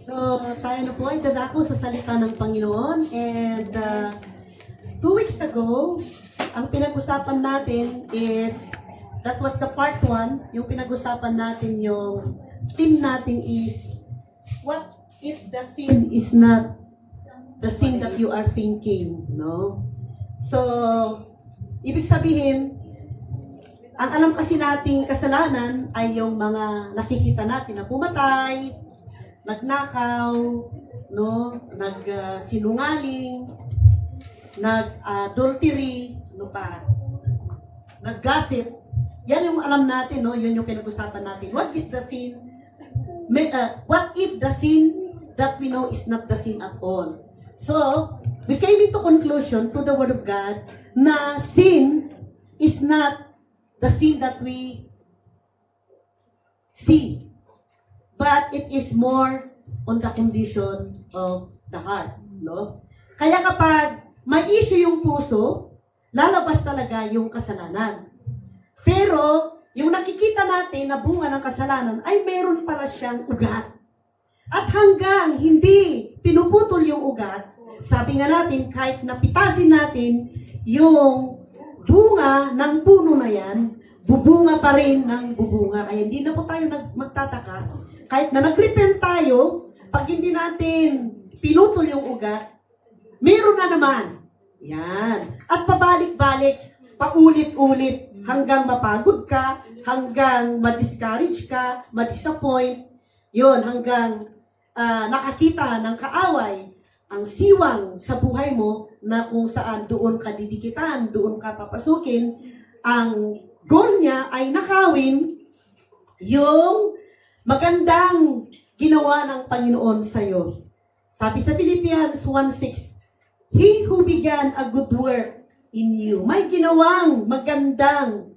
So, tayo na po ay dadako sa salita ng Panginoon. And 2 weeks ago, ang pinag-usapan natin is, that was the part 1, yung pinag-usapan natin, yung theme natin is, what if the sin is not the sin that you are thinking, no? So, ibig sabihin, ang alam kasi nating kasalanan ay yung mga nakikita natin na pumatay, nagnakaw, no, nagsinungaling, nag-adultery, ano pa, nag-gossip. Yan yung alam natin, no, yun yung pinag-usapan natin. What is the sin? What if the sin that we know is not the sin at all? So, we came into conclusion through the Word of God na sin is not the sin that we see, but it is more on the condition of the heart, no? Kaya kapag may issue yung puso, lalabas talaga yung kasalanan. Pero, yung nakikita natin na bunga ng kasalanan ay meron pala siyang ugat. At hanggang hindi pinuputol yung ugat, sabi nga natin, kahit napitasin natin yung bunga ng puno na yan, bubunga pa rin ng bubunga. Kaya hindi na po tayo magtataka. Kahit na nag-repent tayo, pag hindi natin pinutol yung ugat, meron na naman. Yan. At pabalik-balik, paulit-ulit, hanggang mapagod ka, hanggang ma-discourage ka, ma-disappoint, yun, hanggang nakakita ng kaaway, ang siwang sa buhay mo na kung saan doon ka didikitan, doon ka papasukin, ang goal niya ay nakawin yung magandang ginawa ng Panginoon sa iyo. Sabi sa Philippians 1:6, He who began a good work in you, may ginawang magandang,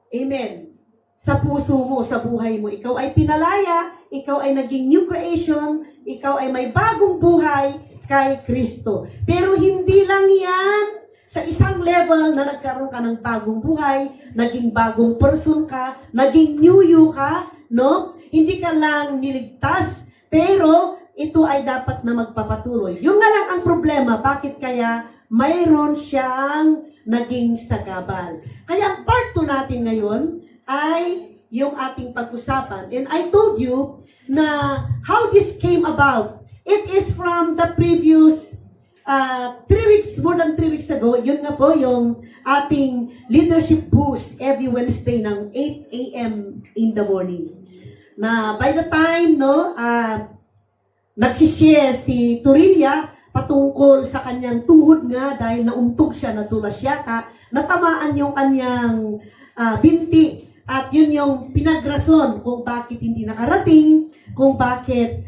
amen, sa puso mo, sa buhay mo. Ikaw ay pinalaya, ikaw ay naging new creation, ikaw ay may bagong buhay kay Kristo. Pero hindi lang yan sa isang level na nagkaroon ka ng bagong buhay, naging bagong person ka, naging new you ka, no? Hindi ka lang niligtas, pero ito ay dapat na magpapatuloy. Yung nga lang ang problema, bakit kaya mayroon siyang naging sagabal. Kaya ang part 2 natin ngayon ay yung ating pag-usapan. And I told you na how this came about. It is from the previous 3 weeks, more than 3 weeks ago, yun nga po yung ating leadership boost every Wednesday ng 8 a.m. in the morning. Na by the time, no, nagsishare si Turilla patungkol sa kanyang tuhod nga dahil nauntog siya, nadulas yata, natamaan yung kanyang binti. At yun yung pinagrason kung bakit hindi nakarating, kung bakit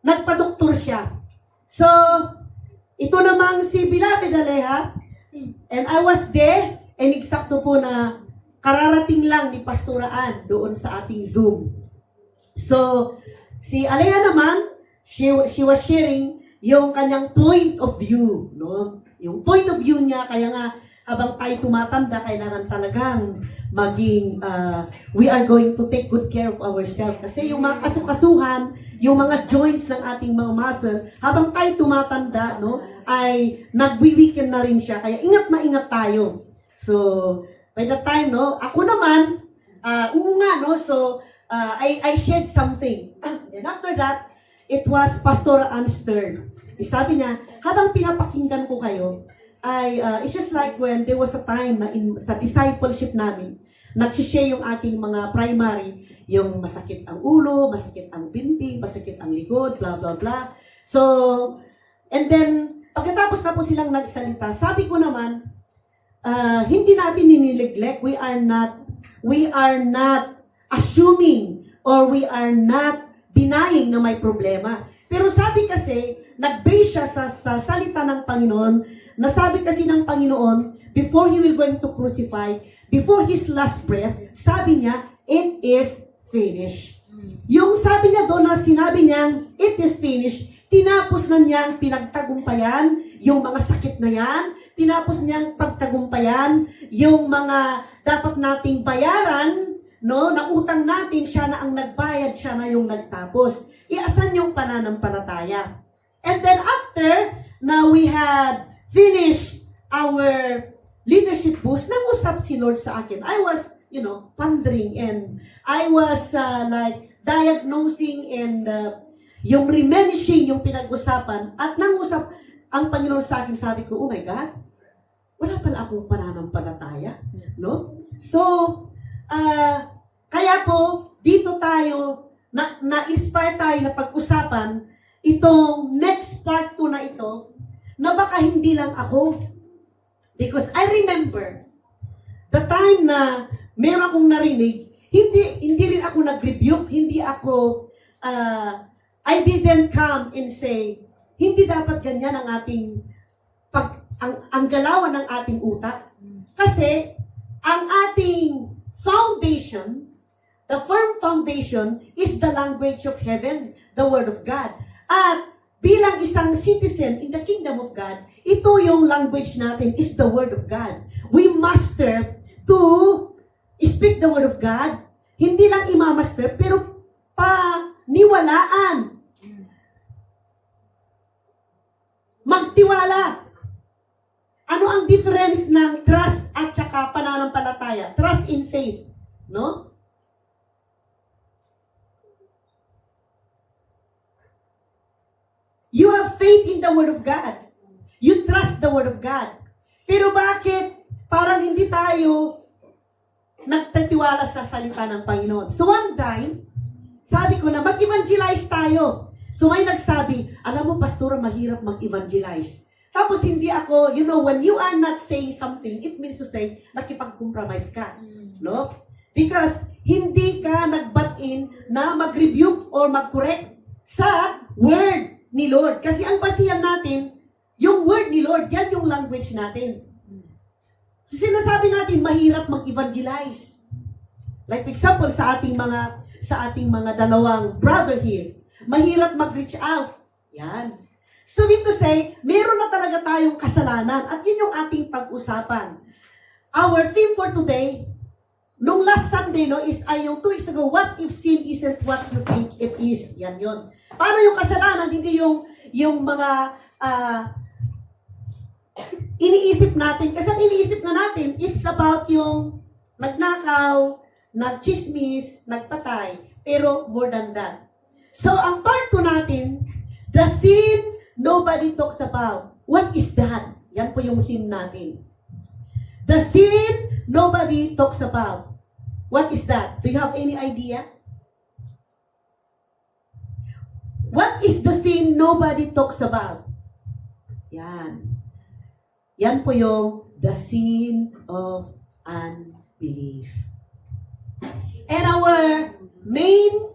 nagpa-doktor siya. So, ito namang si Beloved Aleha, and I was there, and eksakto po na kararating lang ni Pastoraan doon sa ating Zoom. So, si Aleha naman, she was sharing yung kanyang point of view, no? Yung point of view niya, kaya nga, habang tayo tumatanda, kailangan talagang maging, we are going to take good care of ourselves. Kasi yung mga kasukasuhan, yung mga joints ng ating mga muscle, habang tayo tumatanda, no, ay nagwi-weaken na rin siya. Kaya ingat na ingat tayo. So, by the time, no, ako naman, oo nga, no, so, I shared something. And after that, it was Pastor Ann's turn. Sabi niya, habang pinapakinggan ko kayo, it's just like when there was a time na sa discipleship namin, nagsishare yung aking mga primary, yung masakit ang ulo, masakit ang binti, masakit ang likod, blah, blah, blah. So, and then, pagkatapos na po silang nagsalita, sabi ko naman, hindi natin ninineglect, we are not assuming, or we are not denying na may problema. Pero sabi kasi, nag-base siya sa salita ng Panginoon, nasabi kasi ng Panginoon, before He will going to crucify, before His last breath, sabi niya, it is finished. Yung sabi niya doon na sinabi niya, it is finished, tinapos na niyang pinagtagumpayan yung mga sakit na yan, tinapos niyang pagtagumpayan yung mga dapat nating bayaran, no, na utang natin, siya na ang nagbayad, siya na yung nagtapos. Iasan yung pananampalataya. And then after, na we had finished our leadership boost, nag-usap si Lord sa akin. I was, pondering and I was like diagnosing and yung remenishing yung pinag-usapan. At nang-usap ang Panginoon sa akin, sabi ko, oh my God, wala pala akong pananampalataya. No? So, kaya po, dito tayo, na-inspire tayo na pag-usapan itong next part 2 na ito, na baka hindi lang ako. Because I remember, the time na meron akong narinig, hindi rin ako nag-rebuke, hindi ako, I didn't come and say, hindi dapat ganyan ang ating, ang galawan ng ating utak. Kasi, ang ating foundation, the firm foundation, is the language of heaven, the Word of God. At bilang isang citizen in the kingdom of God, ito yung language natin, is the Word of God. We master to speak the Word of God. Hindi lang imamaster, pero paniwalaan. Magtiwala. Ano ang difference ng trust at saka pananampalataya? Trust in faith. No? You have faith in the Word of God. You trust the Word of God. Pero bakit parang hindi tayo nagtatiwala sa salita ng Panginoon? So one time, sabi ko na mag-evangelize tayo. So may nagsabi, alam mo, pastora, mahirap mag-evangelize. Tapos hindi ako, when you are not saying something, it means to say, nakipag-compromise ka. No? Because hindi ka nag-butt-in na mag-rebuke or mag-correct sa word ni Lord. Kasi ang basihan natin, yung word ni Lord, yan yung language natin. So sinasabi natin, mahirap mag-evangelize. Like for example, sa ating mga dalawang brother here, mahirap mag-reach out. Yan. So dito say, meron na talaga tayong kasalanan at yun yung ating pag-usapan. Our theme for today, nung last Sunday, is yung 2 weeks ago, what if sin isn't what you think it is? Yan yun. Paano yung kasalanan, hindi yung mga iniisip natin. Kasi ang iniisip na natin, it's about yung nagnakaw, nagchismis, nagpatay. Pero more than that. So, ang part 2 natin, the sin nobody talks about. What is that? Yan po yung sin natin. The sin nobody talks about. What is that? Do you have any idea? What is the sin nobody talks about? Yan. Yan po yung the sin of unbelief. And our main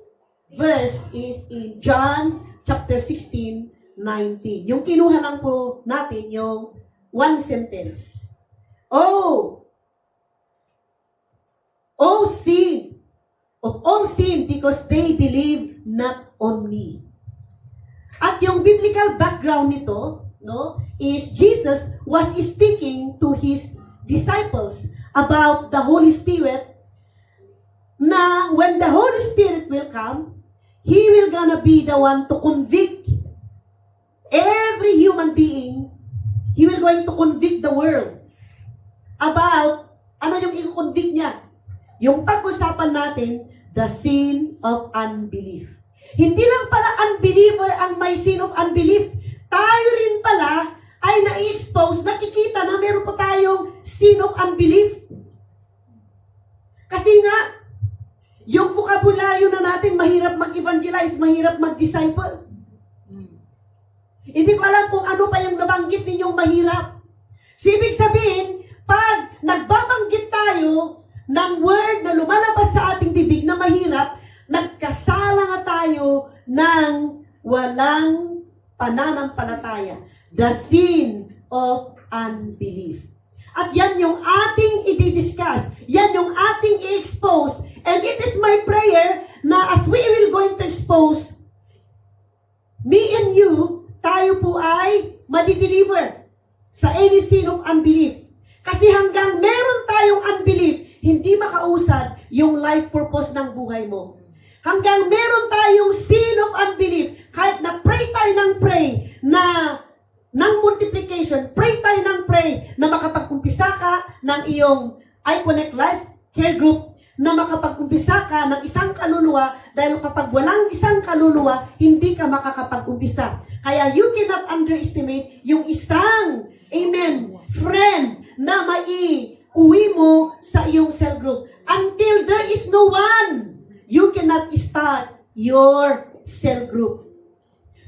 verse is in John chapter 16:19. Yung kinuha lang po natin yung one sentence. Oh sin of all sin because they believe not on me. At yung biblical background nito, is Jesus was speaking to his disciples about the Holy Spirit, na when the Holy Spirit will come, He will gonna be the one to convict every human being. He will going to convict the world about, ano yung i-convict niya? Yung pag-usapan natin, the sin of unbelief. Hindi lang pala unbeliever ang may sin of unbelief. Tayo rin pala ay na-expose, nakikita na meron pa tayong sin of unbelief. Kasi nga, yung vocabulary na natin, mahirap mag-evangelize, mahirap mag-disciple. Hindi ko alam kung ano pa yung nabanggit ninyong mahirap. So, ibig sabihin, pag nagbabanggit tayo ng word na lumalabas sa ating bibig na mahirap, nagkasala na tayo ng walang pananampalataya. The sin of unbelief. At yan yung ating i-discuss. Yan yung ating i-expose. And it is my prayer na as we will going to expose, me and you, tayo po ay madideliver sa any sin of unbelief. Kasi hanggang meron tayong unbelief, hindi makausad yung life purpose ng buhay mo. Hanggang meron tayong sin of unbelief, kahit na pray tayo ng pray ng multiplication, pray tayo ng pray na makapag-umpisa ka ng iyong iConnect Life Care Group, na makapag-umpisa ka ng isang kaluluwa, dahil kapag walang isang kaluluwa, hindi ka makakapag-umpisa. Kaya you cannot underestimate yung isang, amen, friend na mai-uwi mo sa iyong cell group. Until there is no one, you cannot start your cell group.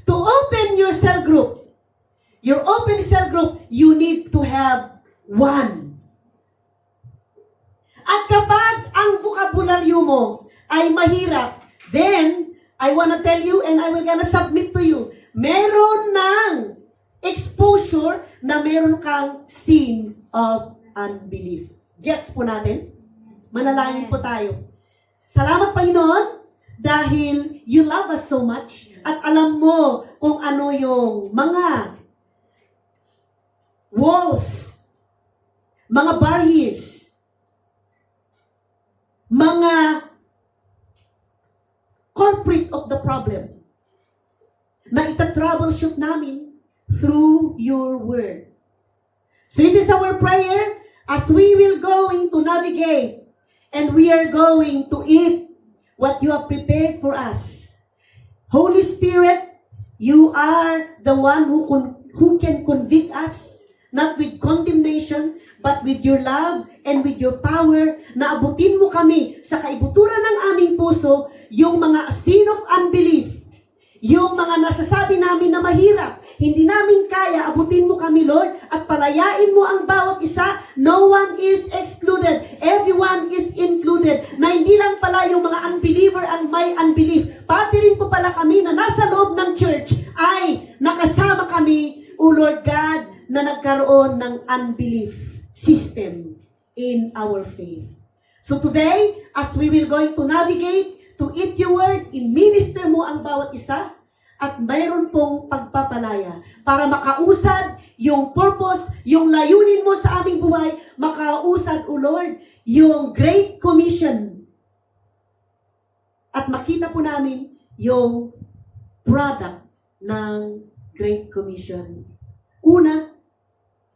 To open your cell group, you need to have one. At kapag ang bokabularyo mo ay mahirap, then, I wanna tell you and I will gonna submit to you, meron ng exposure na meron kang sin of unbelief. Gets po natin? Manalangin po tayo. Salamat, Panginoon, dahil you love us so much at alam mo kung ano yung mga walls, mga barriers, mga culprit of the problem na ita-troubleshoot namin through your word. So it is our prayer as we will going to navigate and we are going to eat what you have prepared for us. Holy Spirit, you are the one who can convict us, not with condemnation, but with your love and with your power, na abutin mo kami sa kaibuturan ng aming puso, yung mga sin of unbelief, yung mga nasasabi namin na mahirap, hindi namin kaya, abutin mo kami, Lord, at palayain mo ang bawat isa. No one is excluded. Everyone is included. Na hindi lang pala yung mga unbeliever ang may unbelief. Pati rin po pala kami na nasa loob ng church ay nakasama kami, O Lord God, na nagkaroon ng unbelief system in our faith. So today, as we will going to navigate, to eat your word, i-minister mo ang bawat isa, at mayroon pong pagpapalaya para makausad yung purpose, yung layunin mo sa aming buhay, makausad, O Lord, yung Great Commission. At makita po namin yung product ng Great Commission. Una,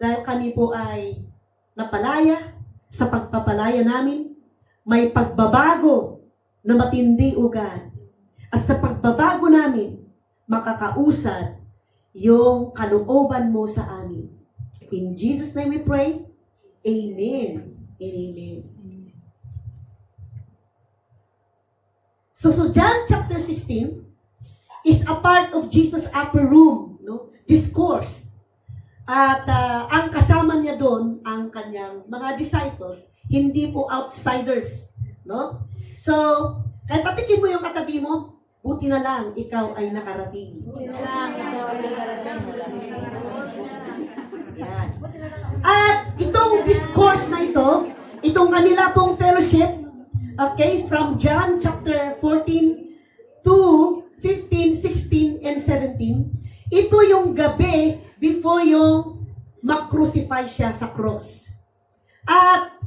dahil kami po ay napalaya, sa pagpapalaya namin, may pagbabago na matindi, O God. At sa pagbabago namin, makakausad yung kalooban mo sa amin. In Jesus' name we pray. Amen and amen. So John chapter 16 is a part of Jesus' upper room, discourse. At ang kasama niya doon, ang kanyang mga disciples, hindi po outsiders. No? So, kahit tapikin mo yung katabi mo, buti na lang, ikaw ay nakarating. Buti na lang, ikaw ay nakarating. Yan. At itong discourse na ito, itong kanila pong fellowship, okay, from John chapter 14 to 15, 16, and 17, ito yung gabi before yung makrucify siya sa cross. At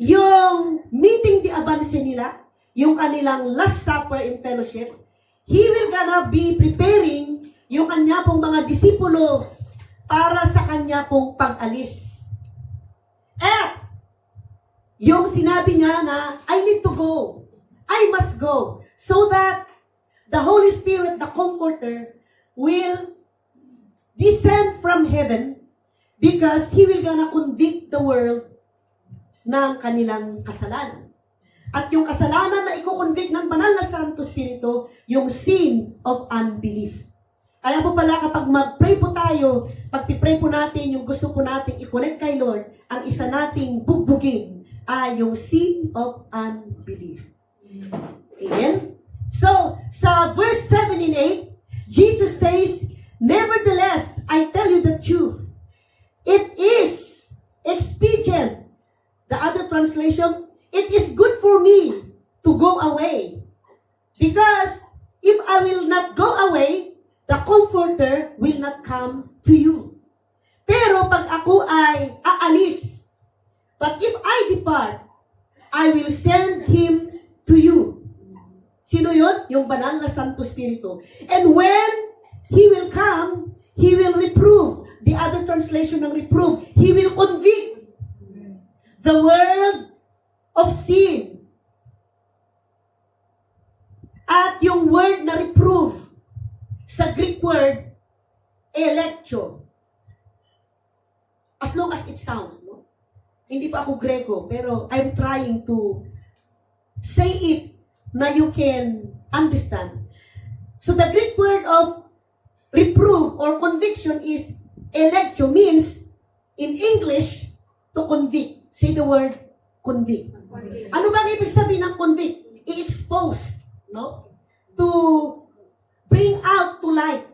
yung meeting di abanse nila, yung kanilang last supper in fellowship, he will gonna be preparing yung kanya pong mga disipulo para sa kanya pong pag-alis. At yung sinabi niya na, I need to go. I must go. So that the Holy Spirit, the Comforter, will descend from heaven because He will gonna convict the world ng kanilang kasalanan. At yung kasalanan na iko-convict ng banal na Santo Espiritu, yung sin of unbelief. Kaya po pala kapag mag-pray po tayo, pag-pray po natin, yung gusto po natin i-connect kay Lord, ang isa nating bugbugin ay yung sin of unbelief. Amen? So, sa verse 7 and 8, Jesus says, nevertheless, I tell you the truth. It is expedient. The other translation, it is good for me to go away. Because if I will not go away, the Comforter will not come to you. Pero pag ako ay aalis, but if I depart, I will send Him to you. Sino yun? Yung banal na Santo Espiritu. And when He will come, He will reprove. The other translation ng reprove, He will convict the world of sin. At yung word na reprove, sa Greek word, electio. As long as it sounds, no? Hindi pa ako Grego, pero I'm trying to say it na you can understand. So the Greek word of reprove or conviction is electio, means in English, to convict. Say the word convict. Ano bang ibig sabihin ng convict? I-expose, no? To bring out to light.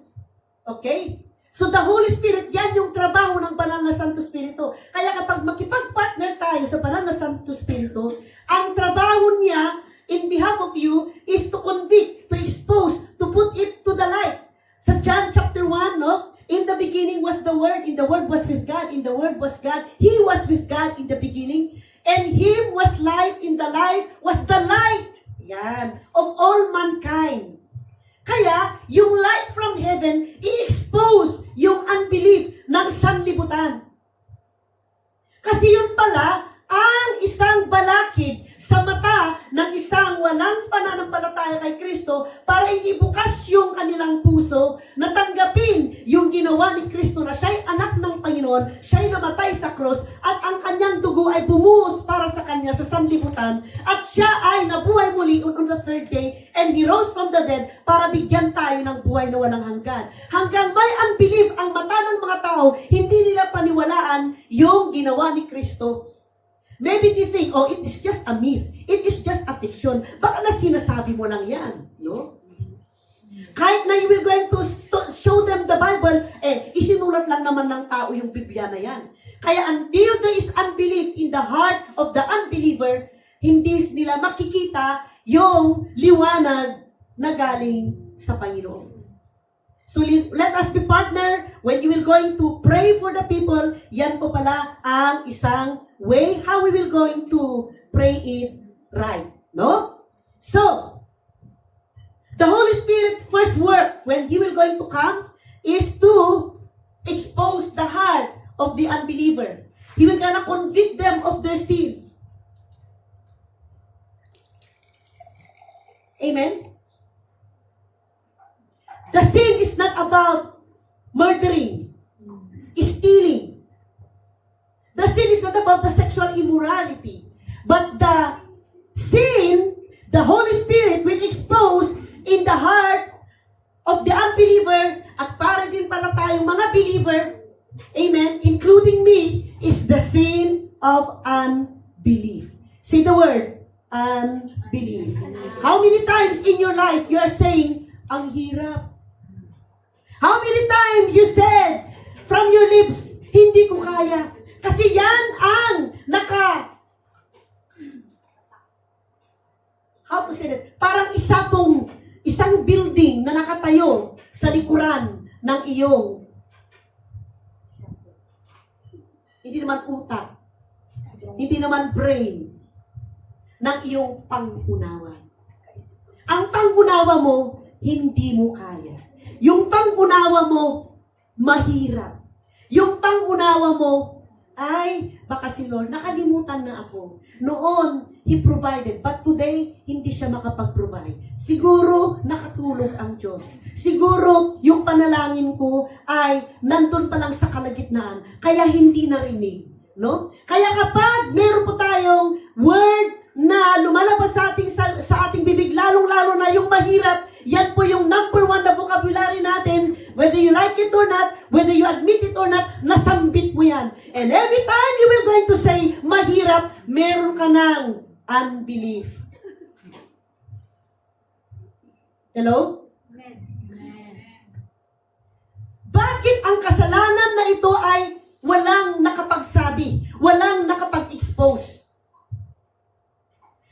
Okay? So the Holy Spirit, yan yung trabaho ng Banal na Santo Espiritu. Kaya kapag makipag-partner tayo sa Banal na Santo Espiritu, ang trabaho niya in behalf of you is to convict, to expose, to put it to the light. Sa John chapter 1, no? In the beginning was the Word, and the Word was with God, and the Word was God. He was with God in the beginning, and Him was light, and the light was the light, yan, of all mankind. Kaya, yung light from heaven, i-expose yung unbelief ng sanlibutan. Kasi yun pala, ang isang balakid sa mata ng isang walang pananampalataya kay Kristo para ibukas yung kanilang puso na tanggapin yung ginawa ni Kristo na siya'y anak ng Panginoon, siya'y namatay sa cross, at ang kanyang dugo ay bumuhos para sa kanya sa sanlibutan, at siya ay nabuhay muli on the third day, and He rose from the dead para bigyan tayo ng buhay na walang hanggan. Hanggang may unbelief ang mata ng mga tao, hindi nila paniwalaan yung ginawa ni Kristo. Maybe they think, oh, it is just a myth. It is just a fiction. Baka na sinasabi mo lang yan. No? Kahit na you will going to show them the Bible, isinulat lang naman ng tao yung Biblia na yan. Kaya until there is unbelief in the heart of the unbeliever, hindi nila makikita yung liwanag na galing sa Panginoon. So let us be partner when you will going to pray for the people. Yan po pala ang isang way how we will going to pray it right. No? So, the Holy Spirit first work when He will going to come is to expose the heart of the unbeliever. He will gonna convict them of their sin. Amen? The sin is not about murdering, stealing. The sin is not about the sexual immorality. But the sin, the Holy Spirit will expose in the heart of the unbeliever, at para din pala tayong mga believer, amen, including me, is the sin of unbelief. Say the word, unbelief. How many times in your life you are saying, ang hirap? How many times you said from your lips, hindi ko kaya? Kasi yan ang how to say that? Parang isang building na nakatayo sa likuran ng iyong, hindi naman utak, hindi naman brain, ng iyong pangunawa. Ang pangunawa mo, hindi mo kaya. Yung pangunawa mo, mahirap. Yung pangunawa mo, ay, baka si Lord, nakalimutan na ako. Noon, He provided, but today, hindi siya makapag-provide. Siguro, nakatulog ang Diyos. Siguro, yung panalangin ko ay nandun pa lang sa kalagitnaan, kaya hindi narinig. No? Kaya kapag meron po tayong word na lumalabas sa ating bibig, lalong-lalo na yung mahirap, yan po yung number one na vocabulary natin, whether you like it or not, whether you admit it or not, nasambit mo yan. And every time you will going to say, mahirap, meron ka ng unbelief. Hello? Bakit ang kasalanan na ito ay walang nakapagsabi, walang nakapag-expose?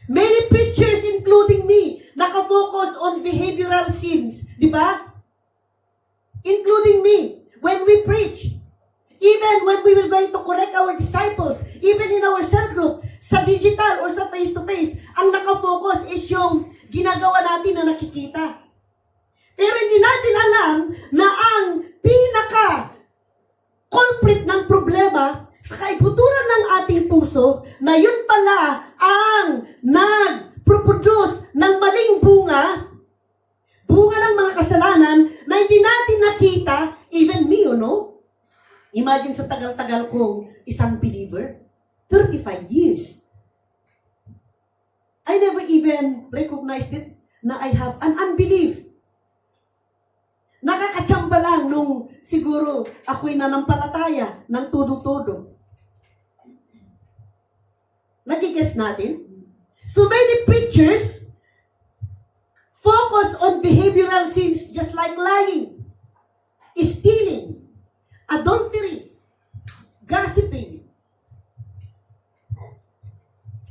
Many preachers, including me, nakafocus on behavioral sins. Di ba? including me, when we preach. Even when we were going to correct our disciples, even in our cell group, sa digital or sa face-to-face, ang nakafocus is yung ginagawa natin na nakikita. Pero hindi natin alam na ang pinaka-culprit ng problema sa kaibuturan ng ating puso, na yun pala ang nag-produce ng maling bunga ng mga kasalanan na hindi natin nakita, even me, Imagine sa tagal-tagal kong isang believer, 35 years. I never even recognized it na I have an unbelief. Nakakatsamba lang nung siguro ako'y nanampalataya ng todo-todo. Nagigets natin? So many preachers focus on behavioral sins just like lying, stealing, adultery, gossiping.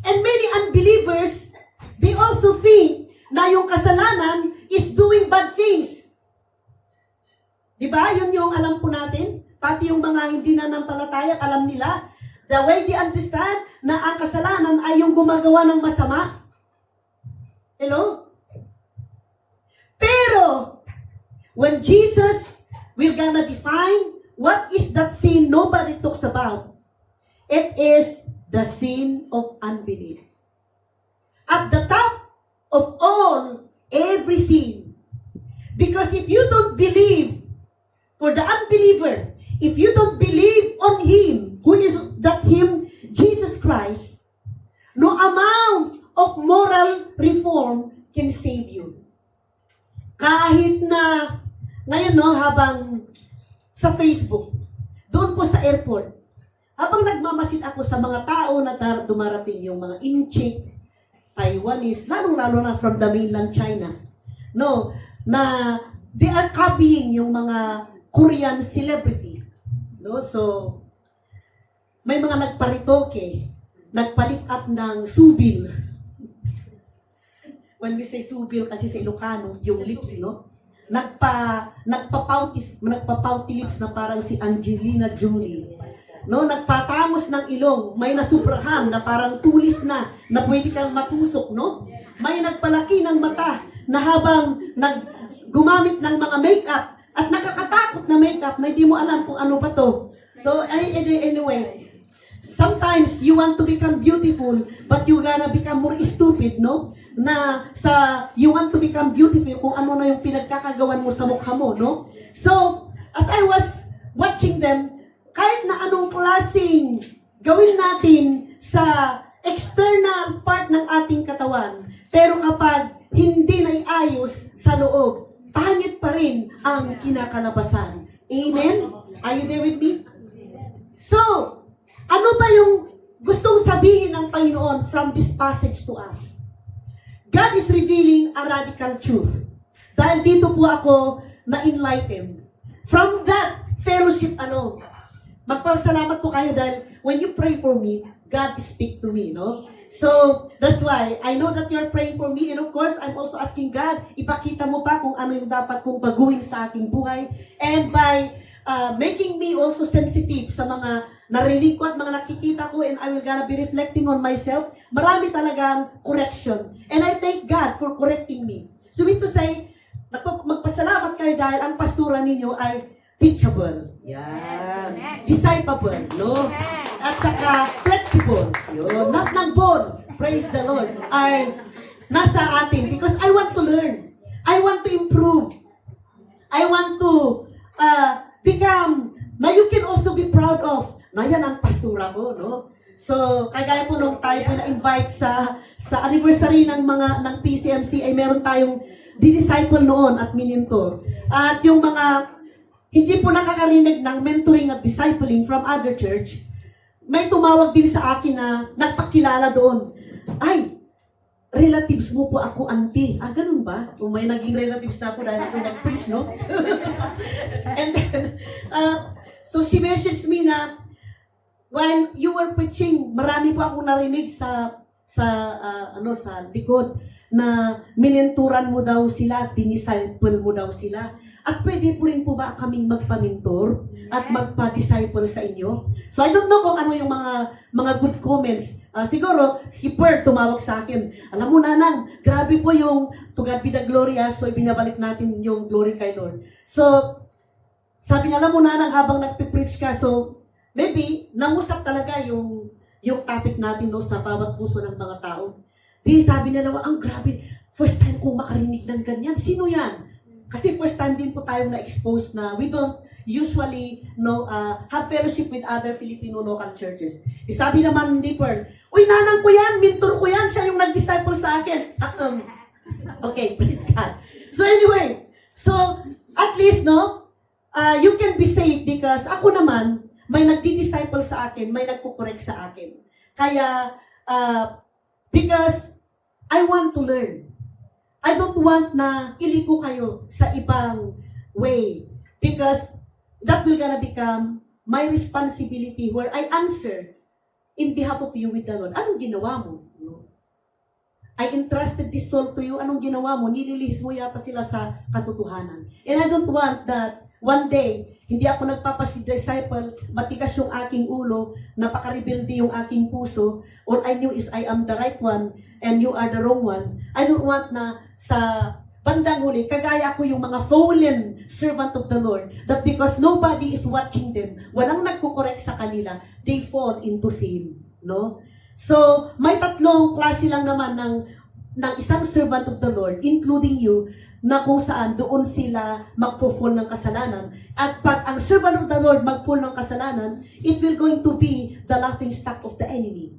And many unbelievers, they also think na yung kasalanan is doing bad things. Diba? Yun yung alam po natin. Pati yung mga hindi nanampalataya, alam nila, the way they understand na ang kasalanan ay yung gumagawa ng masama. Hello? Pero, when Jesus will gonna define what is that sin nobody talks about, it is the sin of unbelief. At the top of all, every sin. Because if you don't believe, for the unbeliever, if you don't believe on Him, who is that Him, Jesus Christ, no amount of moral reform can save you. Kahit na, ngayon habang sa Facebook, doon po sa airport, habang nagmamasid ako sa mga tao na dumarating, yung mga Inchik, Taiwanese, lalong-lalo na from the mainland China, na they are copying yung mga Korean celebrity. So, may mga nagparitoke, nagpa-lift up ng subil. When we say subil kasi sa Ilocano, yung lips, nagpa-pouty lips na parang si Angelina Jolie. Nagpatamos ng ilong, may nasubrahan na parang tulis na pwede kang matusok, May nagpalaki ng mata na habang gumamit ng mga makeup at nakakatakot na makeup na hindi mo alam kung ano pa to. So, anyway, sometimes you want to become beautiful, but you gonna become more stupid, Na you want to become beautiful kung ano na yung pinagkakagawan mo sa mukha mo, So, as I was watching them, kahit na anong klaseng gawin natin sa external part ng ating katawan, pero kapag hindi na iayos sa loob, pangit pa rin ang kinakalabasan. Amen? Are you there with me? So, ano ba yung gustong sabihin ng Panginoon from this passage to us? God is revealing a radical truth. Dahil dito po ako na-enlighten. From that fellowship, magpasalamat po kayo dahil when you pray for me, God speak to me, So, that's why I know that you're praying for me, and of course, I'm also asking God, ipakita mo pa kung ano yung dapat kong baguhin sa aking buhay, and by making me also sensitive sa mga narinig ko at mga nakikita ko, and I will gonna be reflecting on myself, marami talagang correction. And I thank God for correcting me. So, mean to say, magpasalamat kayo dahil ang pastura ninyo ay teachable. Yan. Disciple, At saka flexible. Yun. Not ng bone. Praise the Lord. Ay nasa atin. Because I want to learn. I want to improve. I want to become, na you can also be proud of, na yan ang pastura ko, So, kagaya po nung tayo na-invite sa anniversary ng PCMC, ay meron tayong di-disciple noon at minintor. At yung mga hindi po nakakarinig ng mentoring at discipling from other church, may tumawag din sa akin na nagpakilala doon. Ay, relatives mo po ako, auntie. Ganun ba? Kung may naging relatives na ako dahil ako nag-preach, And then, so she messaged me na, while you were preaching, marami po ako narinig sa sa likod na minenturan mo daw sila, dinisciple mo daw sila. At pwede po rin po ba kaming magpa-mentor at magpa-disciple sa inyo? So I don't know kung ano yung mga good comments. Siguro, si Per tumawag sa akin. Alam mo, Nanang, grabe po yung to God be the glory. So ibinabalik natin yung glory kay Lord. So, sabi niya, alam mo, Nanang, habang nagpipreach ka, so maybe, nangusap talaga yung topic natin no, sa bawat puso ng mga tao. Di sabi nila, ang grabe, first time kong makarinig ng ganyan. Sino yan? Kasi first time din po tayong na-expose na we don't usually have fellowship with other Filipino local churches. Sabi naman ni Pearl, uy, Nanang ko yan, mentor ko yan, siya yung nag-disciple sa akin. Okay, praise God. So anyway, so at least, you can be saved because ako naman, may nagdi-disciple sa akin, may nagkukorek sa akin. Kaya, because I want to learn. I don't want na iliko kayo sa ibang way because that will gonna become my responsibility where I answer in behalf of you with the Lord. Anong ginawa mo? I entrusted this soul to you. Anong ginawa mo? Nililihis mo yata sila sa katotohanan. And I don't want that one day, hindi ako nagpapasidisciple, matigas yung aking ulo, napaka-rebelde yung aking puso, all I knew is I am the right one and you are the wrong one. I don't want na sa bandang huli, kagaya ko yung mga fallen servant of the Lord, that because nobody is watching them, walang nagkukorek sa kanila, they fall into sin. No? So, may tatlong klase lang naman ng isang servant of the Lord, including you, na kung saan doon sila magpo-fall ng kasalanan. At pag ang servant of the Lord mag-fall ng kasalanan, it will going to be the laughing stock of the enemy.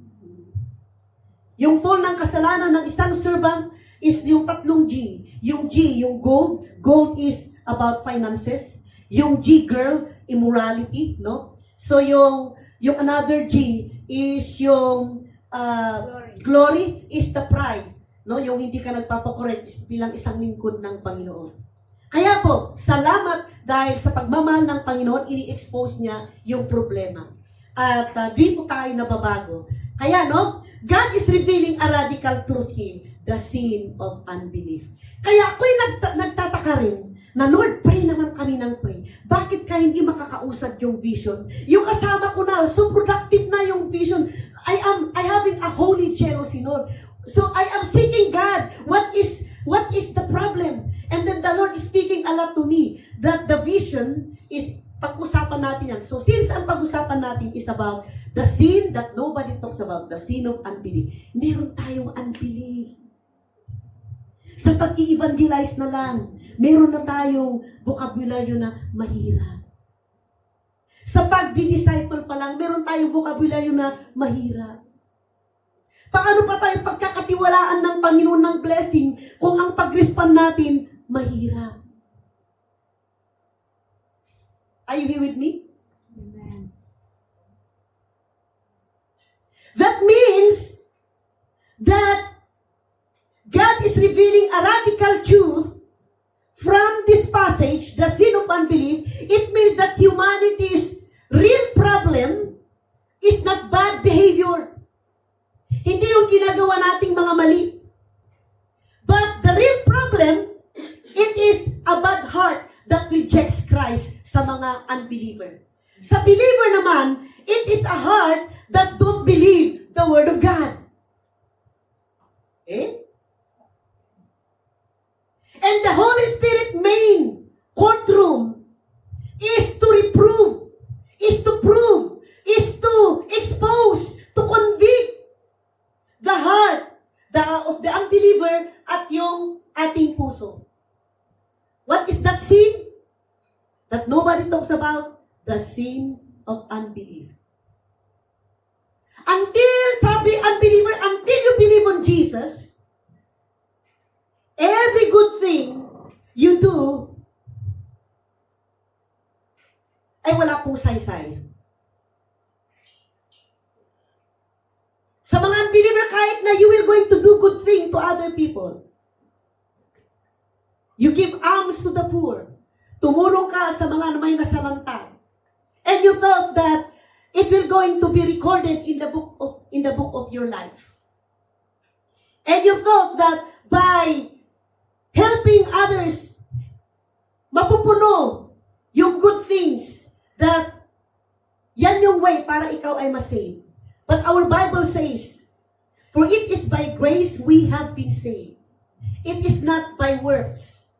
Yung fall ng kasalanan ng isang servant is yung tatlong G. Yung G, yung gold. Gold is about finances. Yung G, girl, immorality, no? So yung another G is yung glory is the pride. No, yung hindi ka nagpapakorek bilang isang lingkod ng Panginoon. Kaya po, salamat dahil sa pagmamahal ng Panginoon, ini-expose niya yung problema. At dito tayo nababago. Kaya, God is revealing a radical truth here, the sin of unbelief. Kaya ako'y nagtataka rin na, Lord, pray naman kami ng pray. Bakit ka hindi makakausad yung vision? Yung kasama ko na, so productive na yung vision. I having a holy jealousy, Lord. So I am seeking God. What is the problem? And then the Lord is speaking a lot to me that the vision is pag-usapan natin yan. So since ang pag-usapan natin is about the sin that nobody talks about, the sin of unbelief, meron tayong unbelief. Sa pag-i-evangelize na lang, meron na tayong vocabulary na mahirap. Sa pag-disciple pa lang, meron tayong vocabulary na mahirap. Paano pa tayo pagkakatiwalaan ng Panginoon ng blessing kung ang pag-respond natin mahirap? Are you here with me? Amen. That means that God is revealing a radical truth from this passage, the sin of unbelief. It means that humanity's real problem is not bad behavior. Hindi yung ginagawa nating mga mali. But the real problem, it is a bad heart that rejects Christ sa mga unbeliever. Sa believer naman, it is a heart that don't believe the Word of God. And the Holy Spirit main courtroom is to reprove, is to prove, is to expose, to convict the heart of the unbeliever at yung ating puso. What is that sin? That nobody talks about? The sin of unbelief. Sabi unbeliever, until you believe on Jesus, every good thing you do ay wala pong saysay. Sa mga unbeliever, kahit na you will going to do good thing to other people. You give alms to the poor. Tumulong ka sa mga may nasalanta. And you thought that it will going to be recorded in the book of your life. And you thought that by helping others, mapupuno yung good things, that yan yung way para ikaw ay masave. But our Bible says, for it is by grace we have been saved. It is not by works,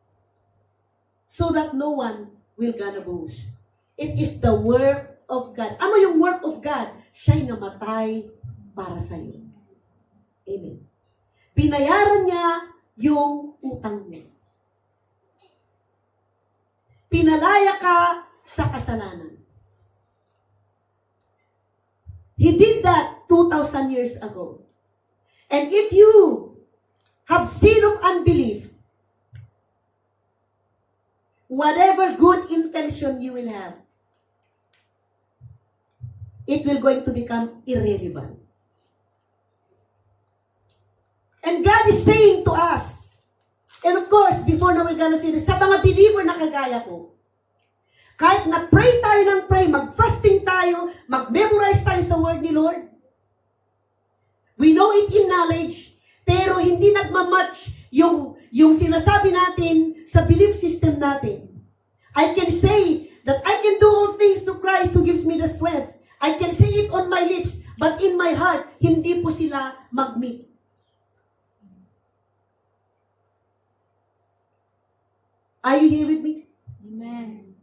so that no one will gonna boast. It is the work of God. Ano yung work of God? Siya'y namatay para sa iyo. Amen. Binayaran niya yung utang mo. Pinalaya ka sa kasalanan. He did that 2,000 years ago. And if you have sin of unbelief, whatever good intention you will have, it will going to become irrelevant. And God is saying to us, and of course, before na we're gonna say this, sa mga believer na kagaya ko, kahit na-pray tayo ng pray, mag-fasting tayo, mag-memorize tayo sa word ni Lord, we know it in knowledge, pero hindi nagmamatch yung sinasabi natin sa belief system natin. I can say that I can do all things to Christ who gives me the strength. I can say it on my lips, but in my heart, hindi po sila mag-meet. Are you here with me? Amen.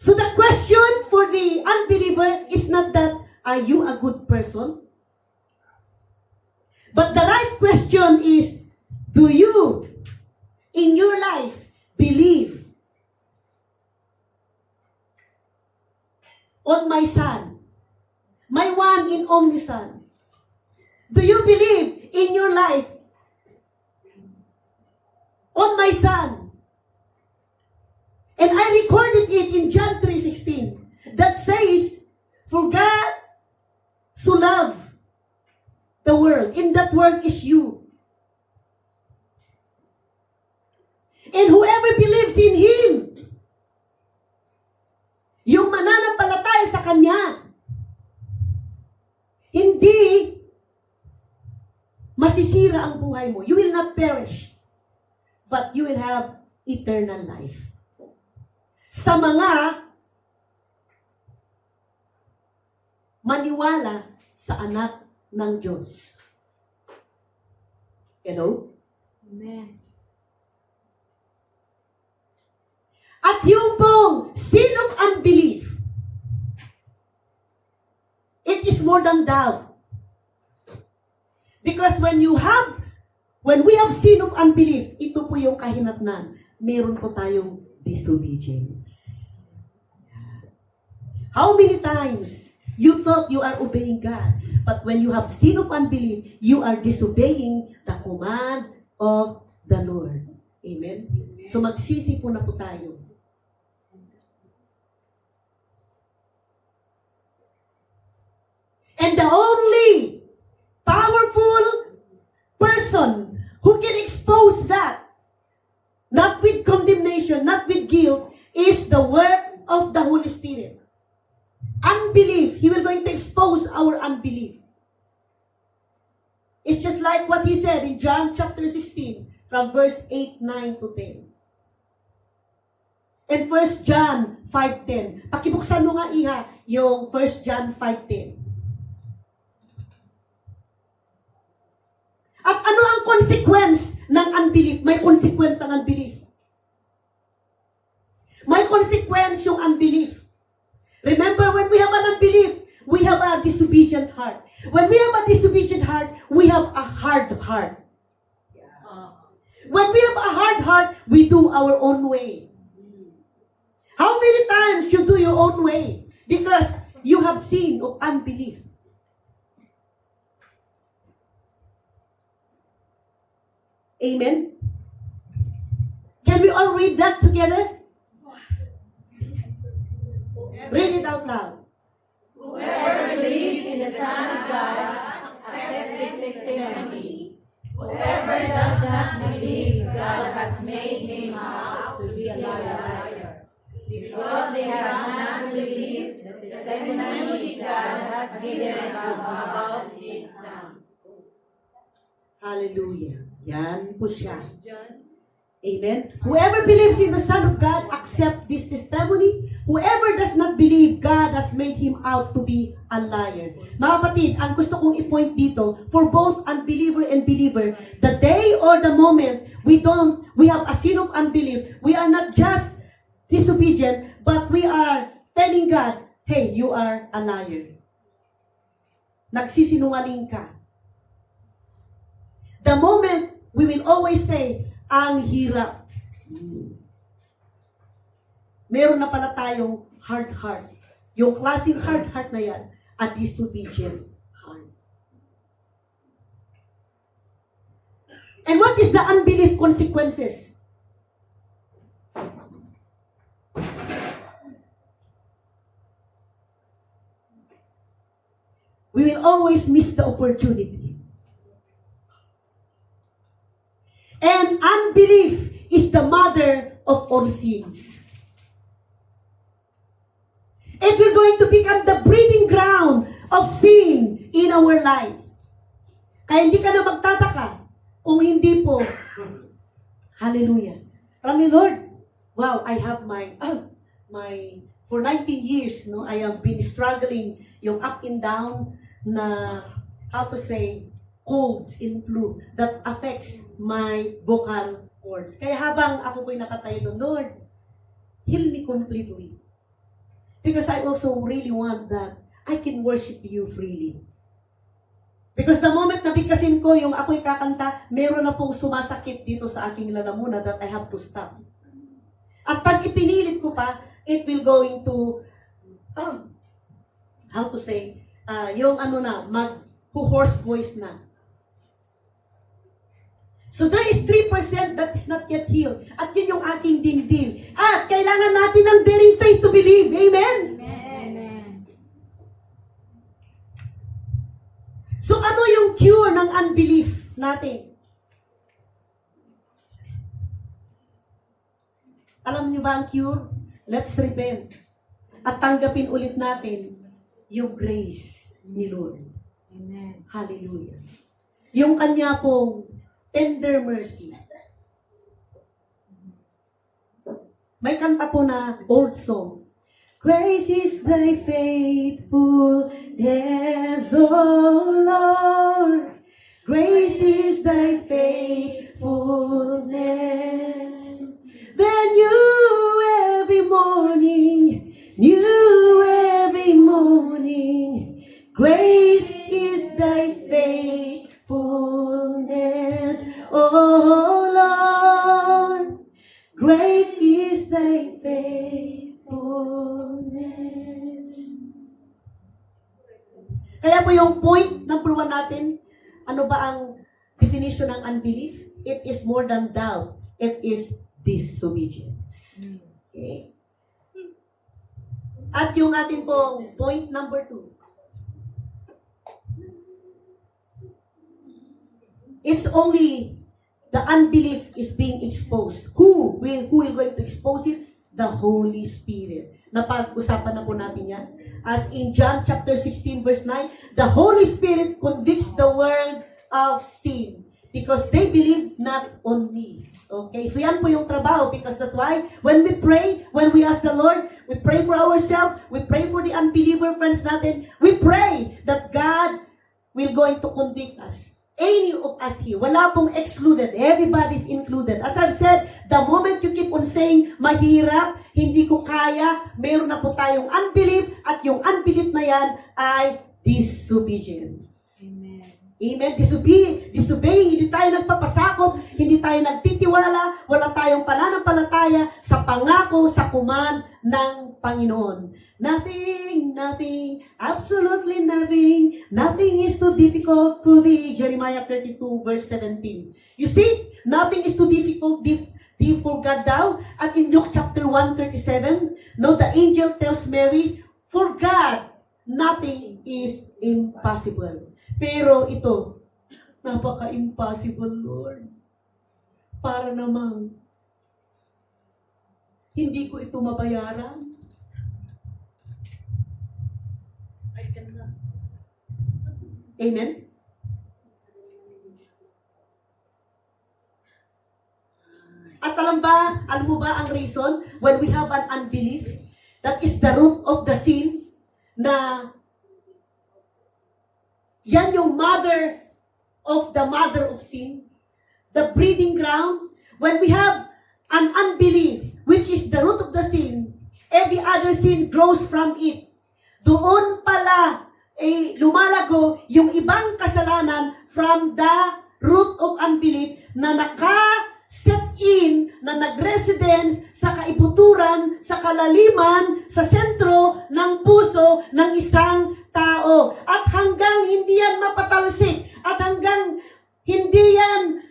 So the question for the unbeliever is not that, are you a good person? But the right question is, do you, in your life, believe on my Son, my one and only Son? Do you believe in your life on my Son? And I recorded it in John 3:16 that says, for God so loved the world, and that world is you. And whoever believes in Him, yung mananampalataya sa Kanya, hindi masisira ang buhay mo. You will not perish, but you will have eternal life. Sa mga maniwala sa anak ng Diyos. Hello? Amen. At yung pong sin of unbelief, it is more than doubt. Because when we have sin of unbelief, ito po yung kahinatnan. Meron po tayong disobedience. How many times you thought you are obeying God, but when you have sin of unbelief, you are disobeying the command of the Lord. Amen? So magsisi po na po tayo. And the only powerful person who can expose that, not with condemnation, not with guilt, is the work of the Holy Spirit. Unbelief, He will going to expose our unbelief. It's just like what He said in John chapter 16, from verse 8, 9 to 10. And 1 John 5:10. Pakibuksan mo nga iha yung 1 John 5:10. At ano ang consequence ng unbelief? May consequence ang unbelief. May consequence yung unbelief. Remember, when we have an unbelief, we have a disobedient heart. When we have a disobedient heart, we have a hard heart. When we have a hard heart, we do our own way. How many times you do your own way? Because you have sin of unbelief. Amen? Can we all read that together? Read it out loud. Whoever believes in the Son of God accepts this testimony. Whoever does not believe, God has made him out to be a liar. Because they have not believed the testimony God has given about His Son. Hallelujah. Yan po siya. Amen. Whoever believes in the Son of God, accept this testimony. Whoever does not believe, God has made him out to be a liar. Mga kapatid, ang gusto kong i-point dito, for both unbeliever and believer, the day or the moment we have a sin of unbelief, we are not just disobedient, but we are telling God, hey, you are a liar. Nagsisinungaling ka. The moment we will always say, ang hirap. Meron na pala tayong hard heart. Yung klaseng hard heart na yan, a disobedient heart. And what is the unbelief consequences? We will always miss the opportunity. And unbelief is the mother of all sins. And we're going to become the breeding ground of sin in our lives. Kaya hindi ka na magtataka kung hindi po, hallelujah. Rami Lord, wow, I have for 19 years, no, I have been struggling yung up and down na, how to say, cold and flu that affects my vocal cords. Kaya habang ako po'y nakatayo doon, Lord, heal me completely. Because I also really want that I can worship you freely. Because the moment na bigkasin ko yung ako'y kakanta, meron na pong sumasakit dito sa aking lalamuna that I have to stop. At pag ipinilit ko pa, it will going to, how to say, yung mag-hoarse voice na. So there is 3% that is not yet healed. At yun yung aking dindin. At kailangan natin ng daring faith to believe. Amen? Amen. So ano yung cure ng unbelief natin? Alam niyo ba ang cure? Let's repent. At tanggapin ulit natin yung grace ni Lord. Amen. Hallelujah. Yung kanya pong tender mercy. May kanta po na old song. Grace is thy faithfulness, O Lord. Grace is thy faithfulness. They're new every morning, new every morning. Grace is thy faithfulness, O Lord. Great is thy faithfulness. Kaya po yung point number 1 natin, ano ba ang definition ng unbelief? It is more than doubt. It is disobedience. Okay? At yung atin pong point number 2, it's only the unbelief is being exposed. Who will going to expose it? The Holy Spirit. Napag-usapan na po natin yan. As in John chapter 16 verse 9, the Holy Spirit convicts the world of sin because they believe not on me. Okay, so yan po yung trabaho because that's why when we pray, when we ask the Lord, we pray for ourselves, we pray for the unbeliever friends natin, we pray that God will going to convict us. Any of us here, wala pong excluded, everybody's included. As I've said, the moment you keep on saying, mahirap, hindi ko kaya, meron na po tayong unbelief, at yung unbelief na yan ay disobedience. Amen. Amen. Disobeying, hindi tayo nagpapasakop, hindi tayo nagtitiwala, wala tayong pananampalataya sa pangako, sa command ng Panginoon. Nothing, absolutely nothing is too difficult for thee. Jeremiah 32 verse 17. You see, nothing is too difficult for God daw. At in Luke chapter 1:37, no, the angel tells Mary, for God, nothing is impossible. Pero ito, napaka-impossible, Lord. Para namang, hindi ko ito mabayaran. Amen? At alam mo ba ang reason when we have an unbelief? That is the root of the sin na yan yung mother of sin. The breeding ground. When we have an unbelief, which is the root of the sin, every other sin grows from it. Doon pala lumalago yung ibang kasalanan from the root of unbelief na naka-set in, na nag-residence sa kaibuturan, sa kalaliman, sa sentro ng puso ng isang tao. At hanggang hindi yan mapatalsik, at hanggang hindi yan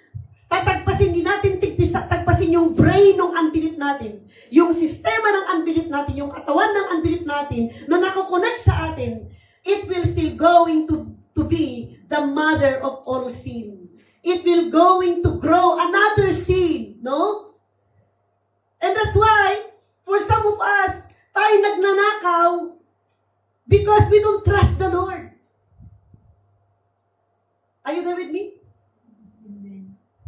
tatagpasin, hindi natin tagpasin yung brain ng unbelief natin, yung sistema ng unbelief natin, yung katawan ng unbelief natin na nakakonect sa atin, it will still going to be the mother of all sin. It will going to grow another sin, no? And that's why, for some of us, tayo nagnanakaw because we don't trust the Lord. Are you there with me?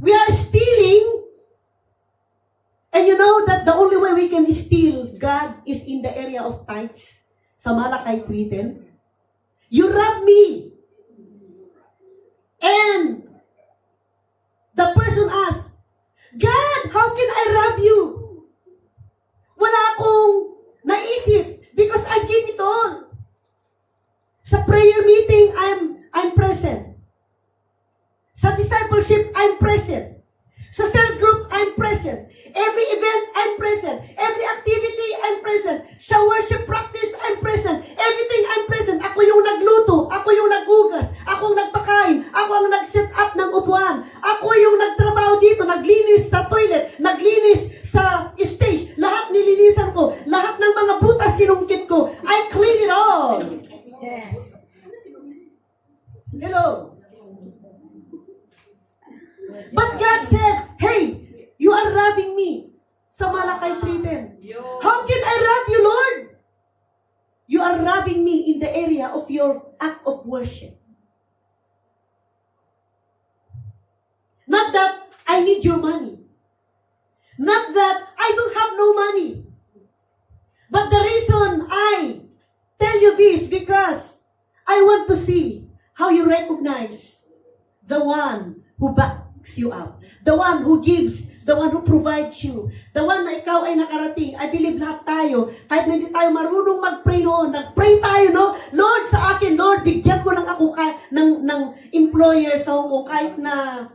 We are stealing, and you know that the only way we can steal God is in the area of tithes. Sa Malakay 3:10. You rob me. And the person asks, God, how can I rob you? Wala akong naisip because I give it all. Sa prayer meeting, I'm present. Sa discipleship, I'm present. Sa cell group, I'm present. Every event, I'm present. Every activity, I'm present. Sa worship practice, I'm present. Everything, I'm present. Ako yung nagluto. Ako yung naghugas. Ako ang nagpakain. Ako ang nag-set up ng upuan. Ako yung nagtrabaho dito. Naglinis sa toilet. Naglinis sa stage. Lahat nilinisan ko. Lahat ng mga butas sinungkit ko. I clean it all. Yes. Hello. But God said, hey, you are robbing me. Sa Malakay 3:10. How can I rob you, Lord? You are robbing me in the area of your act of worship. Not that I need your money. Not that I don't have no money. But the reason I tell you this because I want to see how you recognize the one who backs you up. The one who gives, the one who provides you. The one na ikaw ay nakarating. I believe lahat tayo, kahit na hindi tayo marunong mag-pray noon, nag-pray tayo, no? Lord, sa akin, Lord, bigyan mo lang ako ng employer sa Hong Kong, kahit na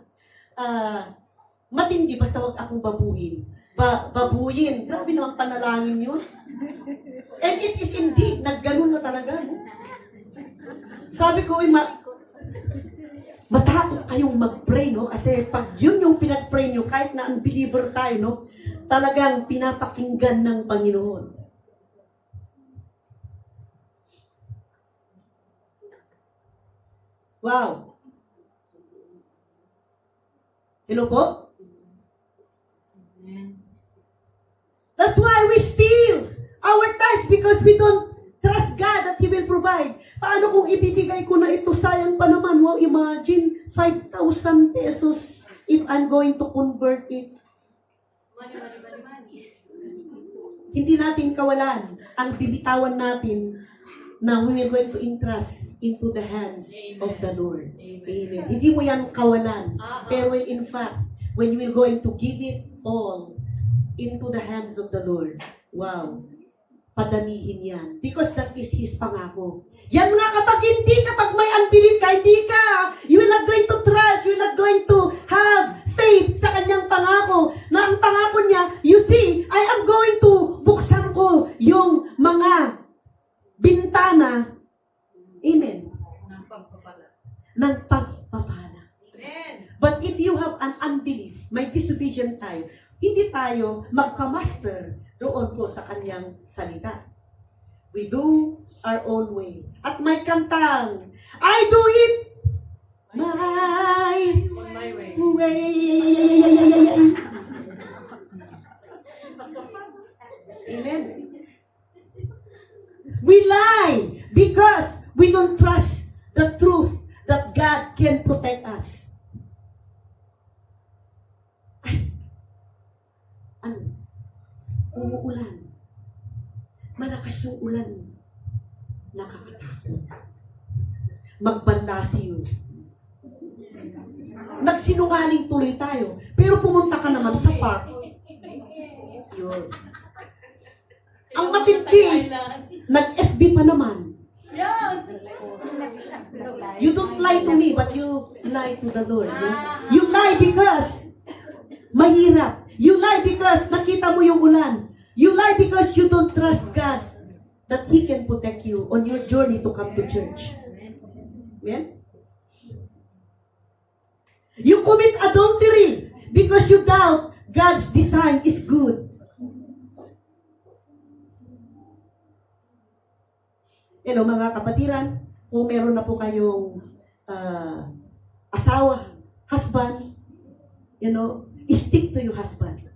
matindi, basta wag akong babuhin. Babuyin. Grabe naman panalangin yun. And it is indeed, nagganon na talaga. No? Sabi ko, matakot kayong mag-pray, no? Kasi pag yun yung pinag-pray nyo, kahit na unbeliever tayo, no? Talagang pinapakinggan ng Panginoon. Wow. Hello po? That's why we steal our tithes because we don't trust God that He will provide. Paano kung ibibigay ko na ito? Sayang pa naman. Wow, imagine, 5,000 pesos if I'm going to convert it. Money. Hindi natin kawalan ang bibitawan natin na we are going to entrust into the hands of the Lord. Amen. Hindi mo yan kawalan. Pero in fact, when you are going to give it all into the hands of the Lord, wow, padamihin yan. Because that is His pangako. Yan nga kapag may unbelief ka, you will not going to trust, you will not going to have faith sa kanyang pangako. Na ang pangako niya, you see, I am going to buksan ko yung mga bintana, amen, ng pagpapala. But if you have an unbelief, may disobedient tayo, hindi tayo magka-master doon po sa kanyang salita. We do our own way. At may kantang, I do it my way. Amen. We lie because We don't trust the truth that God can protect us. Ay, ano? Umuulan. Malakas yung ulan. Nakakatakot. Magbanlasiw. Nagsinungaling tuloy tayo. Pero pumunta ka naman sa park. Yun. Ang matindi, nag-FB pa naman. You don't lie to me, but you lie to the Lord. You lie because mahirap. You lie because nakita mo yung ulan. You lie because you don't trust God that He can protect you on your journey to come to church. Amen? You commit adultery because you doubt God's design is good. Hello mga kapatiran, kung meron na po kayong asawa, husband, stick to your husband.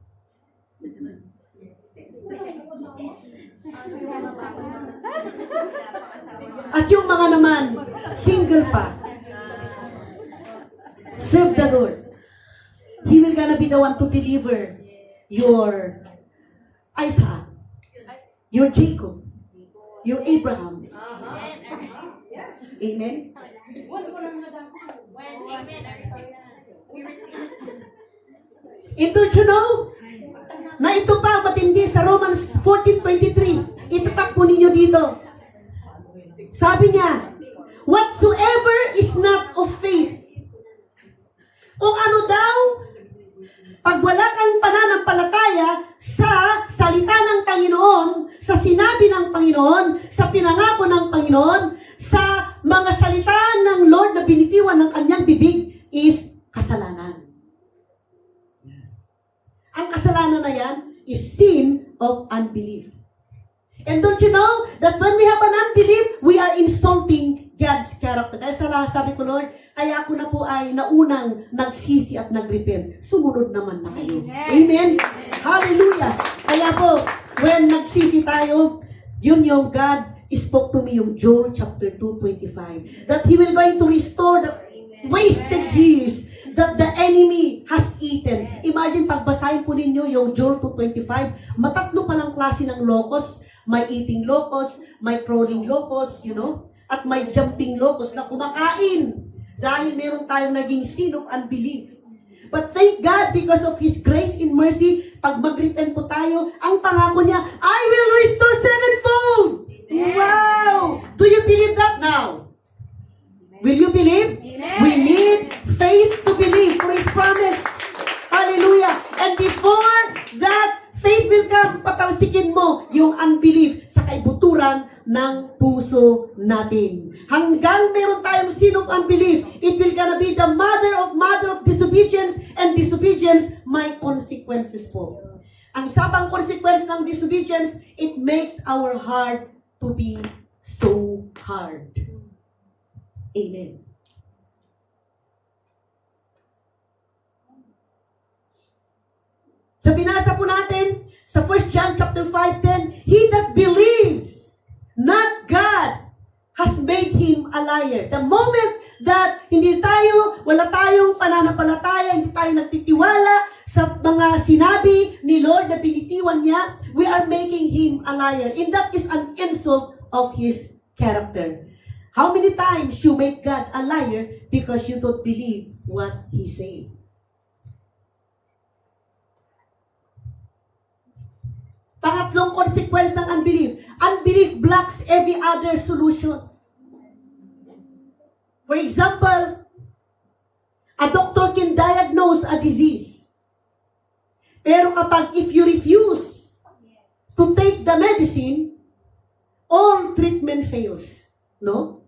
At yung mga naman, single pa, serve the Lord. He will gonna be the one to deliver your Isaac, your Jacob, your Abraham. Amen? And don't you know, na ito pa matindi sa Romans 14:23. Itatak po ninyo dito. Sabi niya, whatsoever is not of faith. Kung ano daw, pag wala kang pananampalataya sa salita ng Panginoon, sa sinabi ng Panginoon, sa pinangako ng Panginoon, sa mga salita ng Lord na binitiwan ng kanyang bibig, is kasalanan. Ang kasalanan na yan is sin of unbelief. And don't you know that when we have an unbelief, we are insulting God's character. Kaya sabi ko, Lord, kaya ako na po ay naunang nagsisi at nagrepent. Sumunod naman na kayo. Amen? Hallelujah! Kaya po, when nagsisi tayo, yun yung God spoke to me, yung Joel chapter 2:25, that He will going to restore the wasted years that the enemy has eaten. Imagine, pagbasahin po ninyo yung Joel 2:25, matatlo palang klase ng locust. May eating locust, may crawling locust, at may jumping locust na kumakain dahil meron tayong naging sin of unbelief. But thank God, because of His grace and mercy, pag mag-repent po tayo, ang pangako niya, I will restore sevenfold! Wow! Do you believe that now? Will you believe? We need faith to believe for His promise. Hallelujah! And before that faith will come, patalsikin mo yung unbelief sa kaibuturan ng puso natin. Hanggang meron tayong sin of unbelief, it will gonna be the mother of disobedience, and disobedience may consequences po. Ang sabang consequence ng disobedience, it makes our heart to be so hard. Amen. Sa binasa po natin, sa 1 John chapter 5:10, he that believes not God has made him a liar. The moment that wala tayong pananampalataya, hindi tayo nagtitiwala sa mga sinabi ni Lord na binitiwan niya, we are making him a liar. And that is an insult of his character. How many times you make God a liar because you don't believe what He said? Pangatlong consequence ng unbelief. Unbelief blocks every other solution. For example, a doctor can diagnose a disease. Pero if you refuse to take the medicine, all treatment fails. No?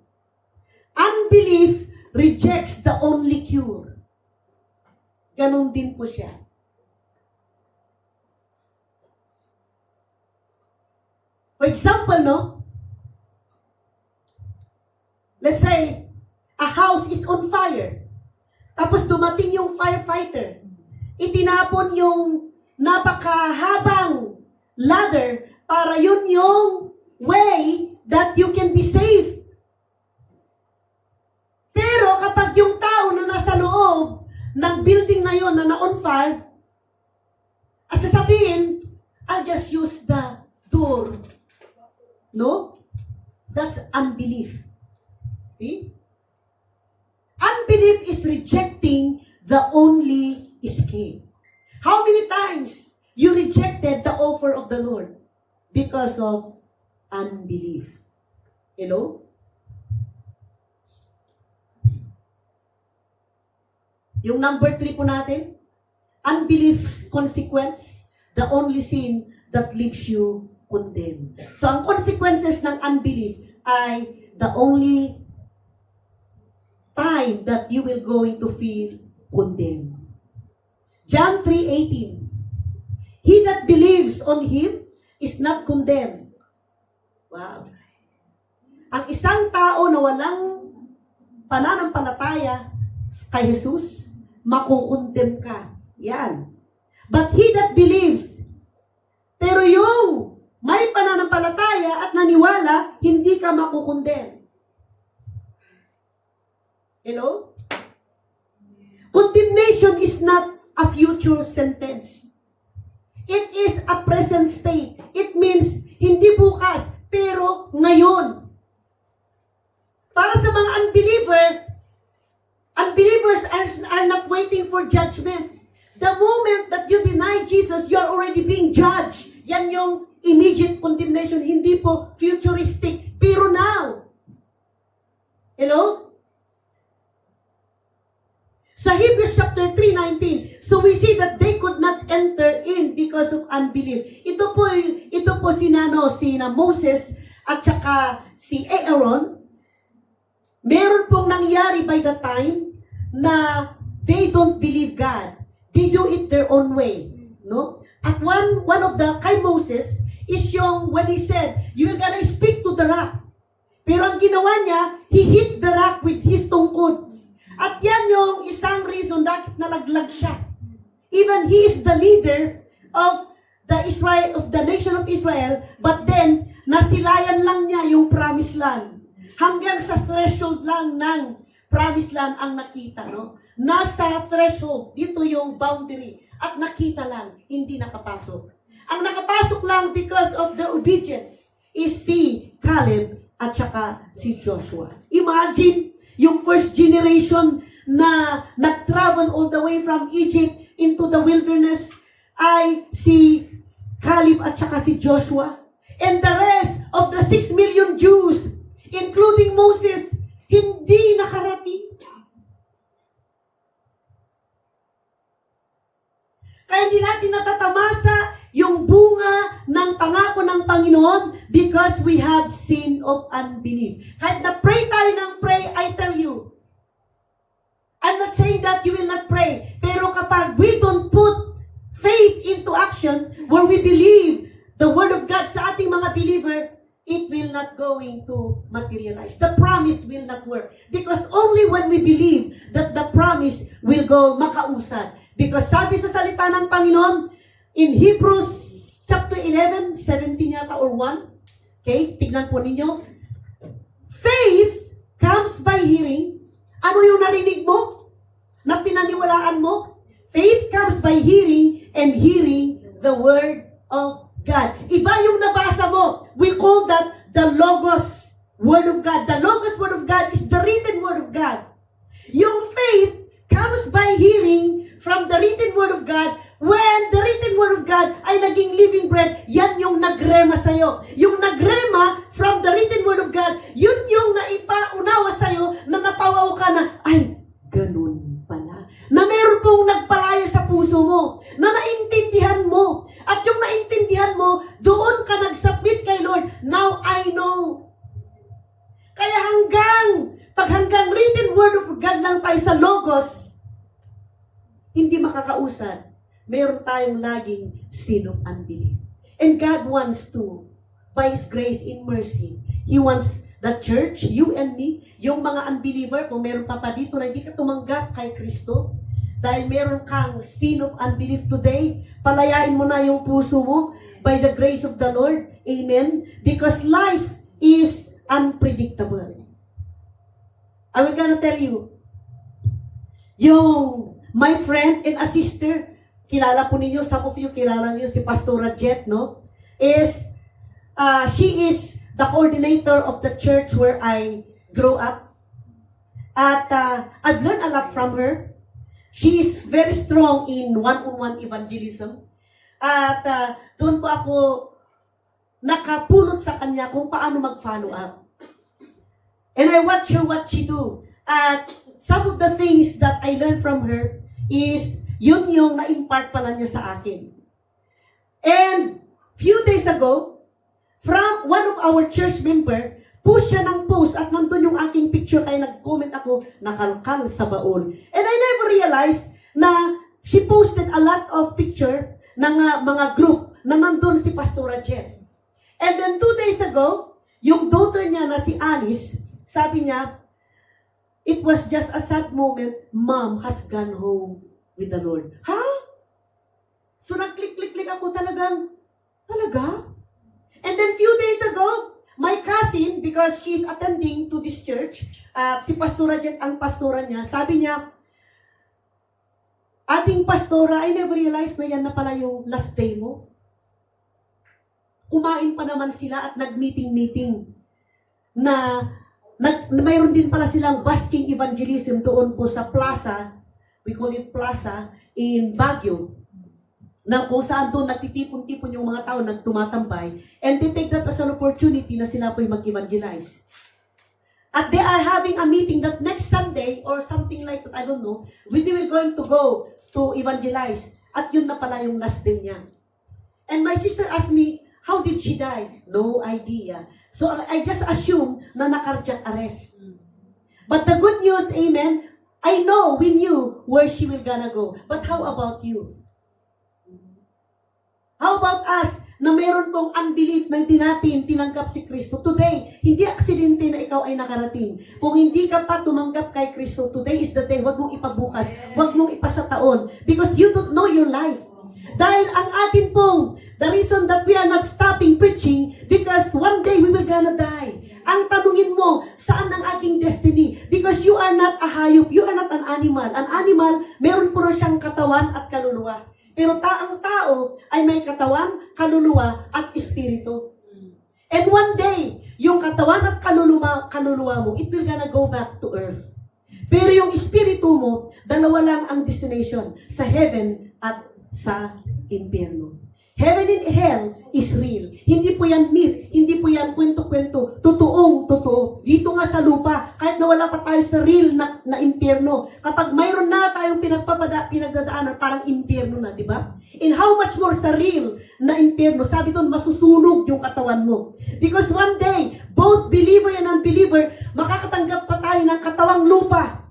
Unbelief rejects the only cure. Ganon din po siya. For example, let's say, a house is on fire. Tapos dumating yung firefighter. Itinapon yung napakahabang ladder para yun yung way that you can be safe. I'll just use the door. No? That's unbelief. See? Unbelief is rejecting the only escape. How many times you rejected the offer of the Lord because of unbelief? Hello? Yung number 3 po natin, unbelief consequence, the only sin that leaves you condemned. So ang consequences ng unbelief ay the only time that you will going to feel condemned. John 3:18. He that believes on Him is not condemned. Wow. Ang isang tao na walang pananampalataya kay Jesus, makukondem ka. Yan. But he that believes, pero yung may pananampalataya at naniwala, hindi ka makukondem. Hello? Condemnation is not a future sentence. It is a present state. It means, hindi bukas, pero ngayon. Para sa mga unbelievers are not waiting for judgment. The moment that you deny Jesus, you are already being judged. Yan yung immediate condemnation, hindi po futuristic, pero now. Hello? Sa Hebrews chapter 3:19, so we see that they could not enter in because of unbelief. Ito po sina Moses at saka si Aaron. Meron pong nangyari by the time na they don't believe God. They do it their own way, no? At one of the kay Moses is yung when he said, "You will gonna speak to the rock." Pero ang ginawa niya, he hit the rock with his tungkod. At yan yung isang reason bakit nalaglag siya. Even he is the leader of the nation of Israel, but then nasilayan lang niya yung promised land. Hanggang sa threshold lang ng promised land ang nakita, no? Nasa threshold, dito yung boundary. At nakita lang, hindi nakapasok. Ang nakapasok lang because of their obedience is si Caleb at saka si Joshua. Imagine, yung first generation na nag-travel all the way from Egypt into the wilderness ay si Caleb at saka si Joshua. And the rest of the 6 million Jews, including Moses, hindi nakarating. Kaya hindi natin natatamasa yung bunga ng pangako ng Panginoon because we have sin of unbelief. Kahit na pray tayo ng pray, I tell you, I'm not saying that you will not pray, pero kapag we don't put faith into action, where we believe the Word of God sa ating mga believer, it will not going to materialize. The promise will not work. Because only when we believe that the promise will go makausad. Because sabi sa salita ng Panginoon, in Hebrews chapter 11, 17 yata or 1, okay, tignan po ninyo, faith comes by hearing. Ano yung narinig mo? Na pinaniwalaan mo? Faith comes by hearing, and hearing the Word of God. Iba yung nabasa mo. We call that the Logos Word of God. The Logos Word of God is the written Word of God. Yung faith comes by hearing from the written Word of God. When the written Word of God ay naging living bread, yan yung nagrema sa'yo. Yung nagrema from the written Word of God, yun yung naipaunawa sa'yo na napawaw ka na, ay, ganun pala. Na meron pong nagpalaya sa puso mo, na naintindihan mo. At yung naintindihan mo, doon ka nagsubmit kay Lord, now I know. Kaya hanggang written Word of God lang tayo sa Logos, hindi makakausad. Meron tayong laging sin of unbelief. And God wants to, by His grace in mercy, He wants the church, you and me, yung mga unbeliever, kung meron pa dito na hindi ka tumanggap kay Kristo, dahil meron kang sin of unbelief today, palayain mo na yung puso mo by the grace of the Lord. Amen? Because life is unpredictable. I will gonna tell you, my friend and a sister kilala po ninyo, some of you kilala niyo si Pastora Jet, no? She is the coordinator of the church where I grew up. At I've learned a lot from her. She is very strong in one-on-one evangelism. At doon po ako nakapulot sa kanya kung paano mag-follow up. And I watch her what she do. At some of the things that I learned from her is yun yung na-impart pala niya sa akin. And few days ago, from one of our church member, post siya ng post at nandun yung aking picture kaya nag-comment ako, nakalkal sa baul. And I never realized na she posted a lot of picture ng mga group na nandun si Pastora Jet. And then 2 days ago, yung daughter niya na si Alice, sabi niya, it was just a sad moment, Mom has gone home with the Lord. Ha? So nag-click-click ako talaga? And then few days ago, my cousin, because she's attending to this church, si Pastora Jet ang pastora niya, sabi niya, ating pastora, I never realized na yan na pala yung last day mo. Kumain pa naman sila at nag-meeting na mayroon din pala silang basking evangelism doon po sa plaza, we call it plaza, in Baguio, na kung saan doon nagtitipon-tipon yung mga tao nagtumatambay, and they take that as an opportunity na sila po'y mag-evangelize. At they are having a meeting that next Sunday, or something like that, I don't know, we were going to go to evangelize. At yun na pala yung last day niya. And my sister asked me, how did she die? No idea. So I just assume na na-cardiac arrest. But the good news, amen, I know, we knew where she will gonna go. But how about you? How about us na mayroon pong unbelief na hindi natin tinanggap si Kristo? Today, hindi aksidente na ikaw ay nakarating. Kung hindi ka pa tumanggap kay Kristo, today is the day. Huwag mong ipabukas. Huwag mong ipasataon. Because you don't know your life. Dahil ang atin pong, the reason that we are not stopping preaching, because one day we will gonna die. Ang tanungin mo, saan ang aking destiny? Because you are not a hayop, you are not an animal. An animal, meron po siyang katawan at kaluluwa. Pero ang tao ay may katawan, kaluluwa, at espiritu. And one day, yung katawan at kaluluwa mo, it will gonna go back to earth. Pero yung espiritu mo, dalawa lang ang destination, sa heaven at sa impyerno. Heaven and hell is real. Hindi po yan myth, hindi po yan kwento-kwento. Totoo. Dito nga sa lupa, kahit na wala pa tayo sa real na impyerno, kapag mayroon na tayong pinagdadaanan, parang impyerno na, di ba? And how much more sa real na impyerno? Sabi doon, masusunog yung katawan mo. Because one day, both believer and unbeliever, makakatanggap pa tayo ng katawang lupa.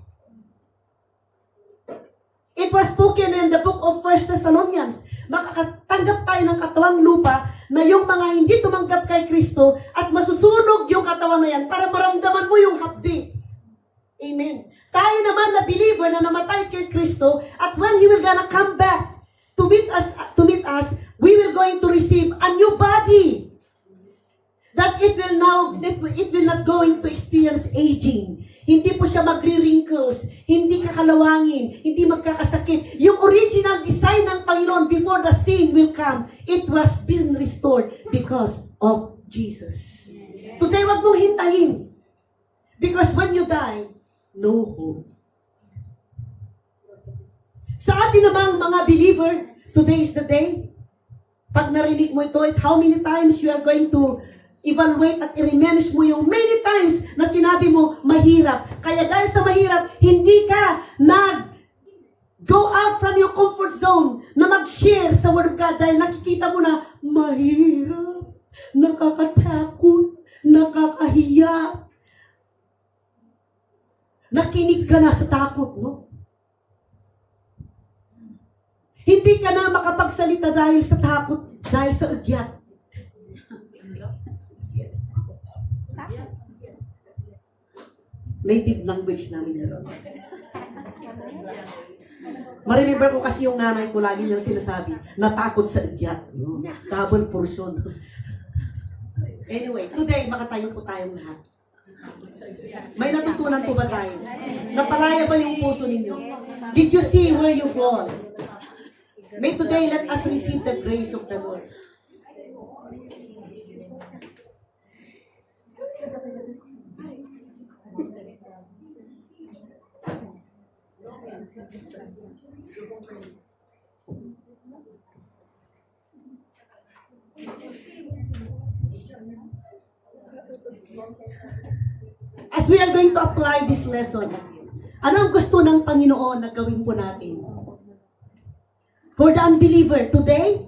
It was spoken in the book of 1 Thessalonians. Makakatanggap tayo ng katawang lupa na yung mga hindi tumanggap kay Kristo at masusunog yung katawan na yan para maramdaman mo yung hapdi. Amen. Tayo naman na believer na namatay kay Kristo at when He will gonna come back to meet us, we will going to receive a new body. That it will not going to experience aging. Hindi po siya magre-wrinkles, hindi kakalawangin, hindi magkakasakit. Yung original design ng Panginoon before the sin will come, it was being restored because of Jesus. Today, wag mong hintayin. Because when you die, no hope. Sa atin namang mga believer, today is the day. Pag narinig mo ito, how many times you are going to evaluate at i-remanage mo yung many times na sinabi mo, mahirap. Kaya dahil sa mahirap, hindi ka go out from your comfort zone na mag-share sa Word of God dahil nakikita mo na mahirap, nakakatakot, nakakahiya. Nakinig ka na sa takot, no? Hindi ka na makapagsalita dahil sa takot, dahil sa ugyat. Native language namin yun. Maremember ko kasi yung nanay ko lagi niyang sinasabi, natakot sa igyat. No? Double portion. Anyway, today, makatayo po tayong lahat. May natutunan po ba tayo? Napalaya ba yung puso ninyo? Did you see where you fall? May today let us receive the grace of the Lord. As we are going to apply this lesson, ano ang gusto ng Panginoon na gawin po natin? For the unbeliever, today,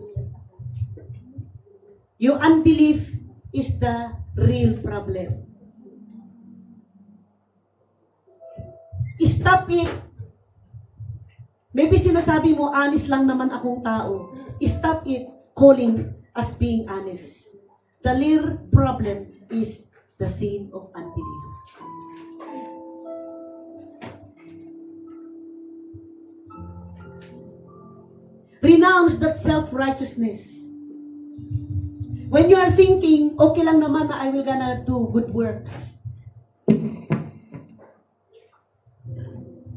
your unbelief is the real problem. Stop it. Maybe sinasabi mo, honest lang naman akong tao. Stop it calling us being honest. The real problem is the sin of unbelief. Renounce that self-righteousness. When you are thinking, okay lang naman na I will gonna do good works.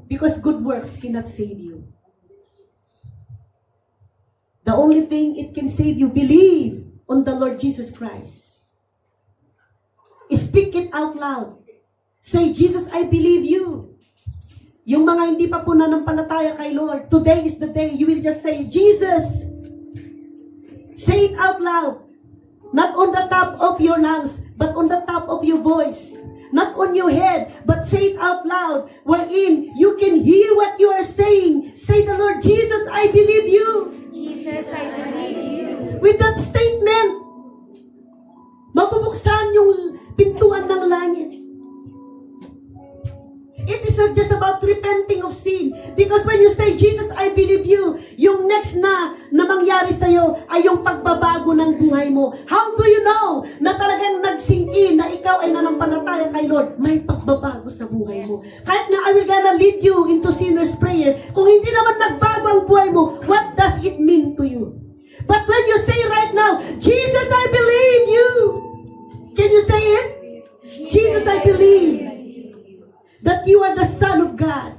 Because good works cannot save you. The only thing it can save you, believe on the Lord Jesus Christ. Speak it out loud. Say, Jesus, I believe you. Yung mga hindi pa po nanampalataya kay Lord, today is the day you will just say, Jesus. Say it out loud. Not on the top of your lungs, but on the top of your voice. Not on your head, but say it out loud, wherein you can hear what you are saying. Say the Lord, Jesus, I believe you. Jesus, I believe you. With that statement, mabubuksan yung pintuan ng langit. It is not just about repenting of sin. Because when you say, Jesus, I believe you, yung next na mangyari sa'yo ay yung pagbabago ng buhay mo. How do you know na talagang nag-sink in na ikaw ay nanampalataya kay Lord? May pagbabago sa buhay mo. Kahit na I will gonna lead you into sinner's prayer, kung hindi naman nagbago ang buhay mo, what does it mean to you? But when you say right now, Jesus, I believe you. Can you say it? Jesus, I believe that you are the Son of God.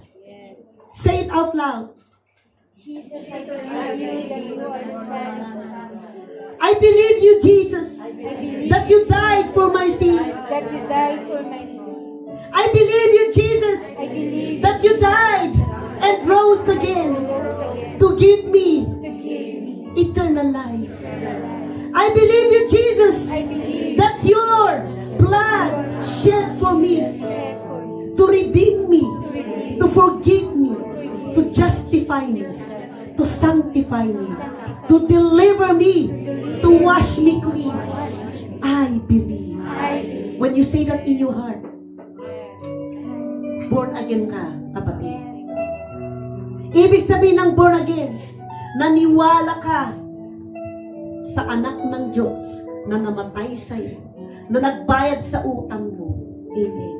Say it out loud. Jesus, I believe that you are the Son of God. I believe you, Jesus, that you died for my sin. That you died for my sin. I believe you, Jesus, I believe that you died and rose again to give me to give me eternal life. I believe you, Jesus, that your blood shed for me, bread for you, to redeem me, to forgive me, to justify me, to sanctify me, to deliver me, to wash me clean. I believe. When you say that in your heart, born again ka, kapatid. Ibig sabihin ng born again, naniwala ka sa anak ng Diyos na namatay sa'yo, na nagbayad sa utang mo. Amen.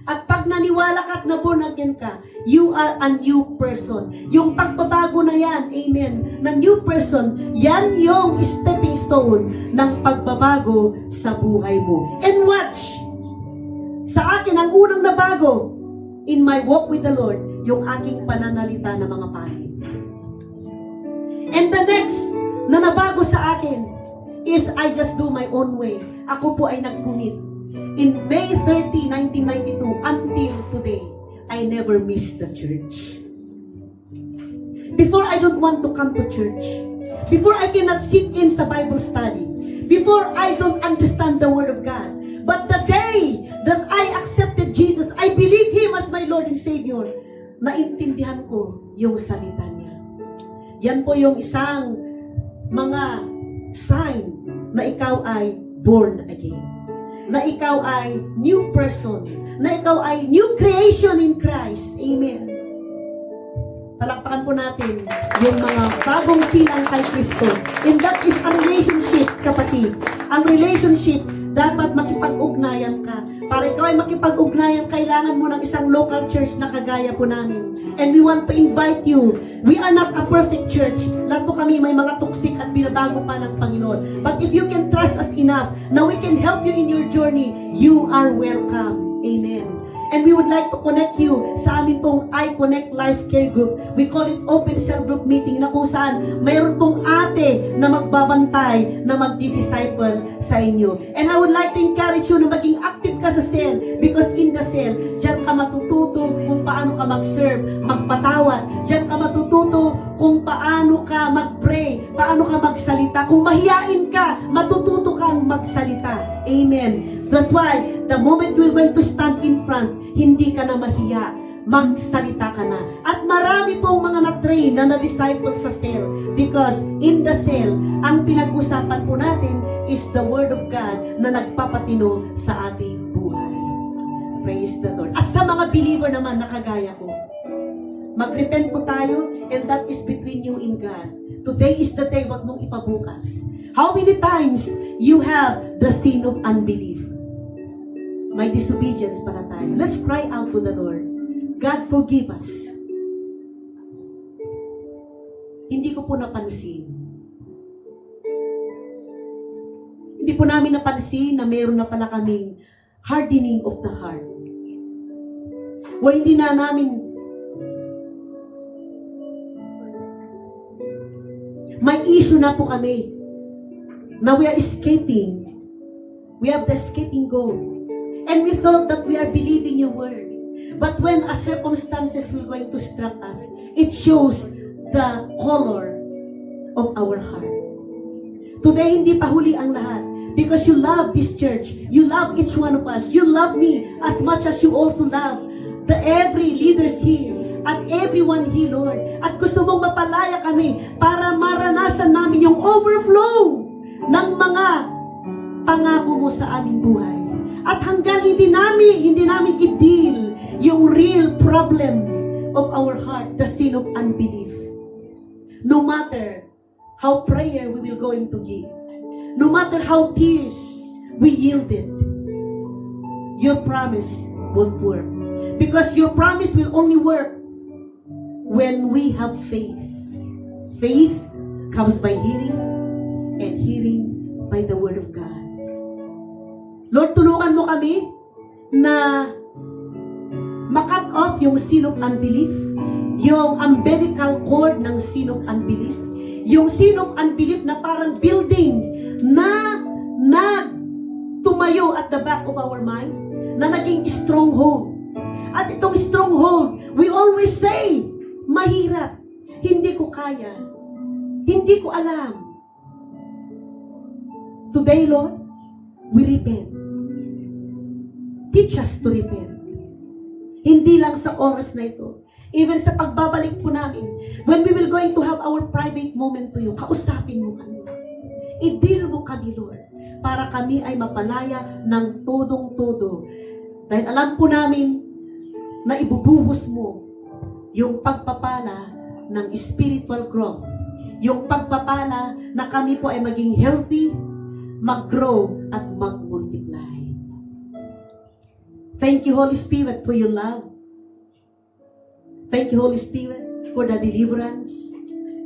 At pag naniwala ka at na born again ka, you are a new person. Yung pagbabago na yan, amen, na new person, yan yung stepping stone ng pagbabago sa buhay mo. And watch, sa akin, ang unang nabago in my walk with the Lord, yung aking pananalita ng mga pahid. And the next na nabago sa akin is I just do my own way. Ako po ay nag-commit. In May 30, 1992, until today, I never missed the church. Before, I don't want to come to church. Before, I cannot sit in sa Bible study. Before, I don't understand the Word of God. But the day that I accepted Jesus, I believe Him as my Lord and Savior, naintindihan ko yung salita niya. Yan po yung isang mga sign na ikaw ay born again. Na ikaw ay new person. Na ikaw ay new creation in Christ. Amen. Palakpakan po natin yung mga bagong silang kay Kristo. And that is a relationship, kapatid. Ang relationship, dapat makipag-ugnayan ka. Para ikaw ay makipag-ugnayan, kailangan mo ng isang local church na kagaya po namin. And we want to invite you. We are not a perfect church. Lahat po kami may mga tuksik at binabago pa ng Panginoon. But if you can trust us enough, na we can help you in your journey, you are welcome. Amen. And we would like to connect you sa amin pong I-Connect Life Care Group. We call it Open Cell Group Meeting, na kung saan mayroon pong ate na magbabantay, na magdi-disciple sa inyo. And I would like to encourage you na maging active ka sa cell, because in the cell, diyan ka matututo kung paano ka mag-serve, magpatawad. Diyan ka matututo kung paano ka mag-pray, paano ka magsalita. Kung mahiyain ka, matututo kang magsalita. Amen. So that's why, the moment you're going to stand in front, hindi ka na mahiya. Magsalita ka na. At marami pong mga na-train na na-disciple sa cell. Because in the cell, ang pinag-usapan po natin is the Word of God na nagpapatino sa ating buhay. Praise the Lord. At sa mga believer naman na kagaya ko, mag-repent po tayo, and that is between you and God. Today is the day, wag mong ipabukas. How many times you have the sin of unbelief? May disobedience para tayo. Let's cry out to the Lord. God, forgive us. Hindi ko po napansin. Hindi po namin napansin na mayroon na pala kaming hardening of the heart. Where hindi na namin may issue na po kami. Now we are escaping. We have the escaping goal. And we thought that we are believing your word. But when a circumstances will going to strike us, it shows the color of our heart. Today, hindi pa huli ang lahat. Because you love this church. You love each one of us. You love me as much as you also love every leaders here. At everyone here, Lord. At gusto mong mapalaya kami para maranasan namin yung overflow ng mga pangako mo sa aming buhay. At hanggang hindi namin i-deal yung real problem of our heart, the sin of unbelief. No matter how prayer we will going to give, no matter how tears we yielded, your promise won't work. Because your promise will only work when we have faith. Faith comes by hearing, and hearing by the Word of God. Lord, tulungan mo kami na makat off yung sin of unbelief, yung umbilical cord ng sin of unbelief, yung sin of unbelief na parang building na tumayo at the back of our mind, na naging stronghold. At itong stronghold, we always say, mahirap, hindi ko kaya, hindi ko alam. Today, Lord, we repent. Teach us to repent. Hindi lang sa oras na ito. Even sa pagbabalik po namin, when we will going to have our private moment to you, kausapin mo kami. I-deal mo kami, Lord, para kami ay mapalaya ng todong-todo. Dahil alam po namin na ibubuhos mo yung pagpapala ng spiritual growth. Yung pagpapala na kami po ay maging healthy, mag-grow, at mag-multiply. Thank you, Holy Spirit, for your love. Thank you, Holy Spirit, for the deliverance.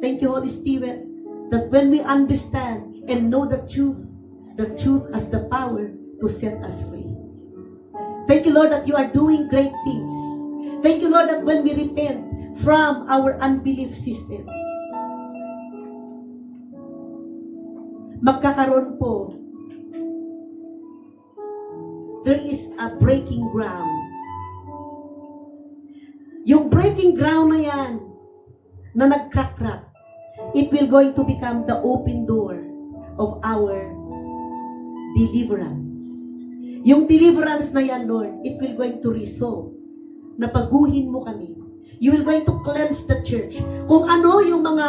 Thank you, Holy Spirit, that when we understand and know the truth has the power to set us free. Thank you, Lord, that you are doing great things. Thank you, Lord, that when we repent from our unbelief system, magkakaroon po, there is a breaking ground. Yung breaking ground na yan, na nag-crack-crack, it will going to become the open door of our deliverance. Yung deliverance na yan, Lord, it will going to resolve na paguhin mo kami. You will going to cleanse the church. Kung ano yung mga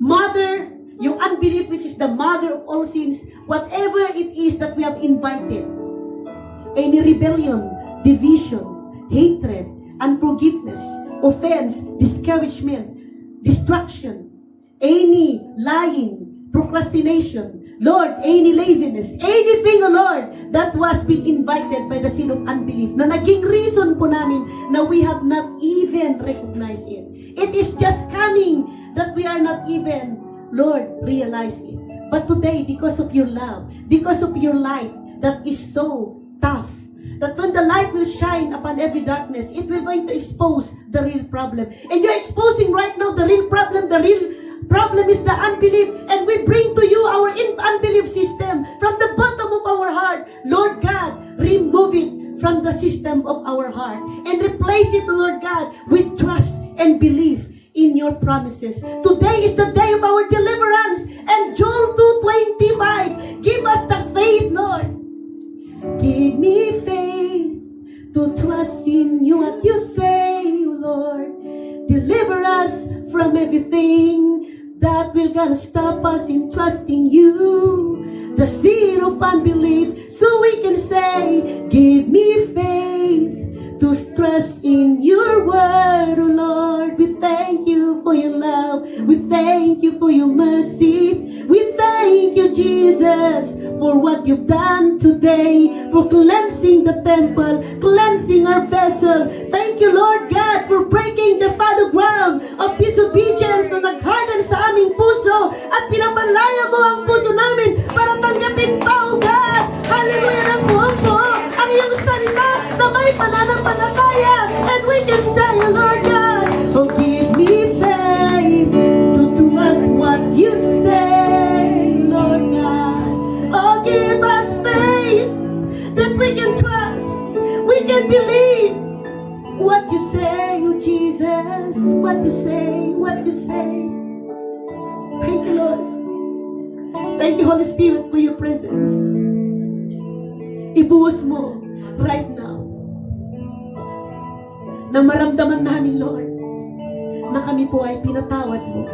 mother, yung unbelief which is the mother of all sins, whatever it is that we have invited, any rebellion, division, hatred, unforgiveness, offense, discouragement, distraction, any lying, procrastination, Lord, any laziness, anything, Lord, that was been invited by the sin of unbelief, na naging reason po namin na we have not even recognized it. It is just coming that we are not even, Lord, realize it. But today, because of your love, because of your light that is so tough, that when the light will shine upon every darkness, it will going to expose the real problem. And you're exposing right now the real problem. The real problem is the unbelief. And we bring to you our unbelief system from the bottom of our heart. Lord God, remove it from the system of our heart and replace it, Lord God, with trust and belief in your promises. Today is the day of our deliverance. And Joel 2:25, give us the faith, Lord. Give me faith to trust in you, what you say, Lord. Deliver us from everything that will gonna stop us in trusting you. The seed of unbelief, so we can say, give me faith to trust in your word, oh Lord. We thank you for your love. We thank you for your mercy. We thank you, Jesus, for what you've done today, for cleansing the temple, cleansing our vessel. Thank you, Lord God, for breaking the fallow ground of disobedience na nagharden sa aming puso at pinapalaya mo ang puso namin para tanggapin pa, oh God. Hallelujah, ng buong buo ang iyong salita na may pananampalataya. And we can say, oh Lord God, oh give me faith to trust what you say, Lord God. Oh give us faith that we can trust, we can believe what you say, oh Jesus, what you say, what you say. Thank you, Lord. Thank you, Holy Spirit, for your presence. Ibuhos mo right now na maramdaman namin, Lord, na kami po ay pinatawad mo.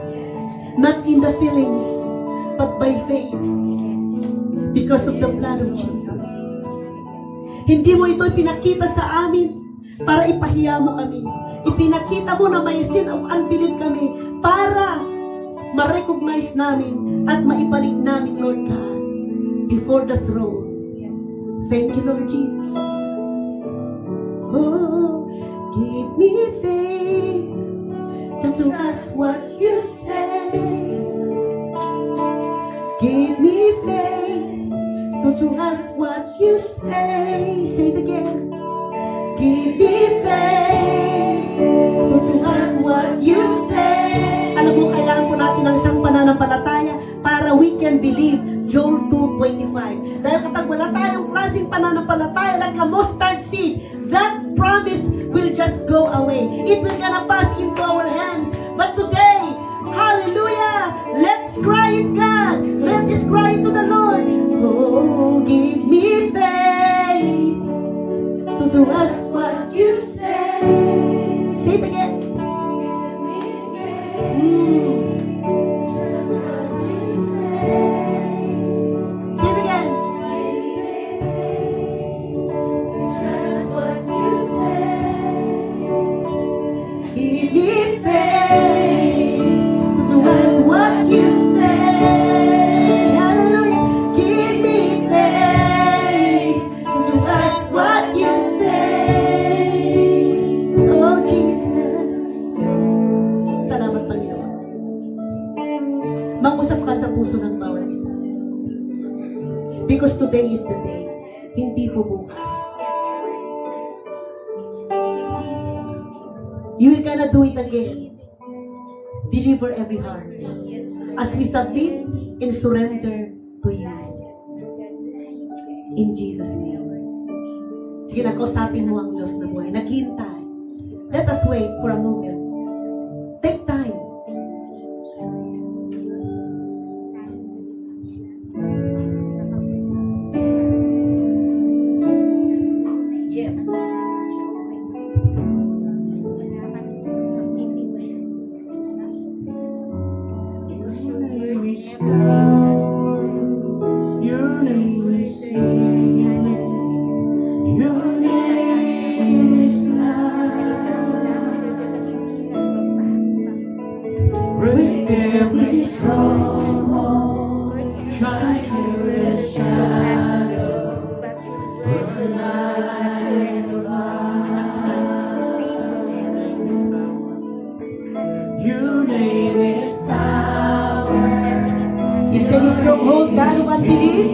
Not in the feelings, but by faith. Because of the blood of Jesus. Hindi mo ito ipinakita sa amin para ipahiya mo kami. Ipinakita mo na may sin of unbelief kami para ma-recognize namin at maibalik namin, Lord God, before the throne. Thank you, Lord Jesus. Oh, give me faith to trust what you say. Give me faith to trust what you say. Say it again. Give me faith to trust what you say. Alam mo, kailangan po natin ng isang pananampalataya para we can believe. Joel 2:25. Dahil kapag wala tayong klaseng pananampalataya like a mustard seed, that promise will just go away. It will gonna pass into our hands. But today, hallelujah, let's cry it, God. Let's just cry it to the Lord. Oh, give me faith to trust what you say. Say it again. Trust what you say. Say it again. Trust what you say. Give me faith to trust what you say. Hallelujah. Give me faith to trust what you say. Oh Jesus. Salamat, Panginoon. Mag-usap ka sa puso ng bawat isa. Because today is the day. Hindi po bukas. You will gonna do it again. Deliver every heart. As we submit and surrender to you. In Jesus' name. Sige, nakausapin mo ang Diyos na buhay. Naghintay. Let us wait for a moment. Take time. Yes. Your name is power, your name is healing, your name is life. Break every stronghold, shine through the shadow, put the light of light. Your name is power. Is any stronghold, God, of unbelief?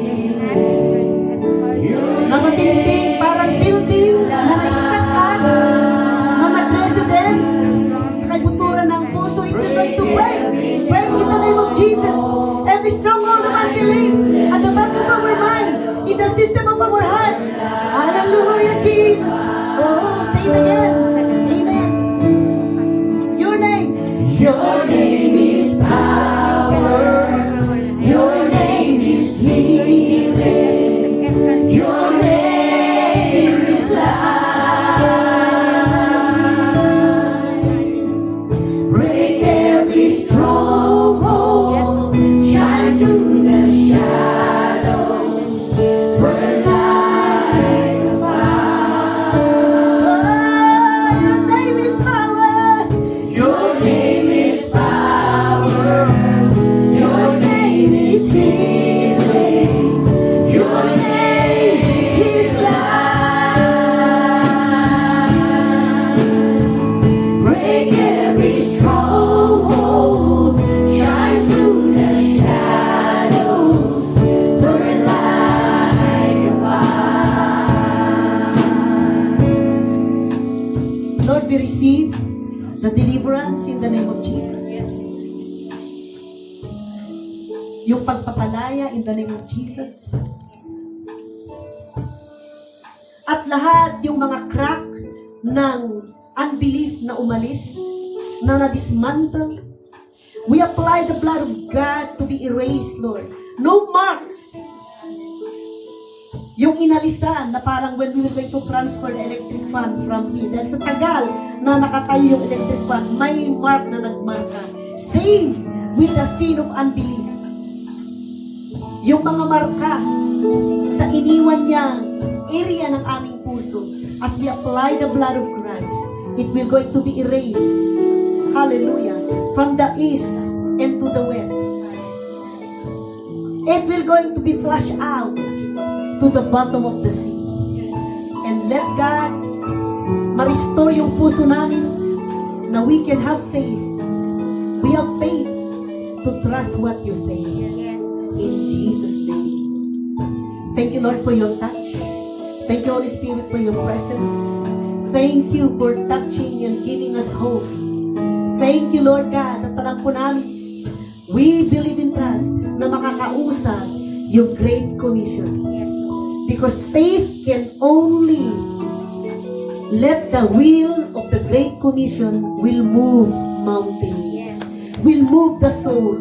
Na matinding parang building Break! Break in the name of Jesus! Every stronghold of unbelief at the back of our mind, in the system of our heart. Hallelujah, Jesus! Oh, say it again. Amen. Your name. Your name is power. Your name is healing. Your name is life. Break every stronghold. Shine through the shadows. Burn like a fire. Your name is power. Your name is power. Your name is healing. Your name is life. Break every stronghold. Shine through the shadows. Burn like a fire. Lord, we receive the deliverance in the name of Jesus. Yung pagpapalaya in the name of Jesus. At lahat yung mga crack ng unbelief na umalis, na na-dismantle, we apply the blood of God to be erased, Lord. No marks. Yung inalisan na parang when we were going to transfer the electric fan from here, dahil sa tagal na nakatayo yung electric fan, may mark na nagmarka. Same with the sin of unbelief. Yung mga marka sa iniwan niyang area ng aming puso, as we apply the blood of Christ, it will going to be erased. Hallelujah. From the east and to the west. It will going to be flushed out to the bottom of the sea. And let God ma-restore yung puso namin na we can have faith. We have faith to trust what you say. In Jesus' name. Thank you, Lord, for your touch. Thank you, Holy Spirit, for your presence. Thank you for touching and giving us hope. Thank you, Lord God, at alam po namin, we believe in trust na makakausap yung Great Commission. Because faith can only let the will of the Great Commission will move mountains. Will move the soul.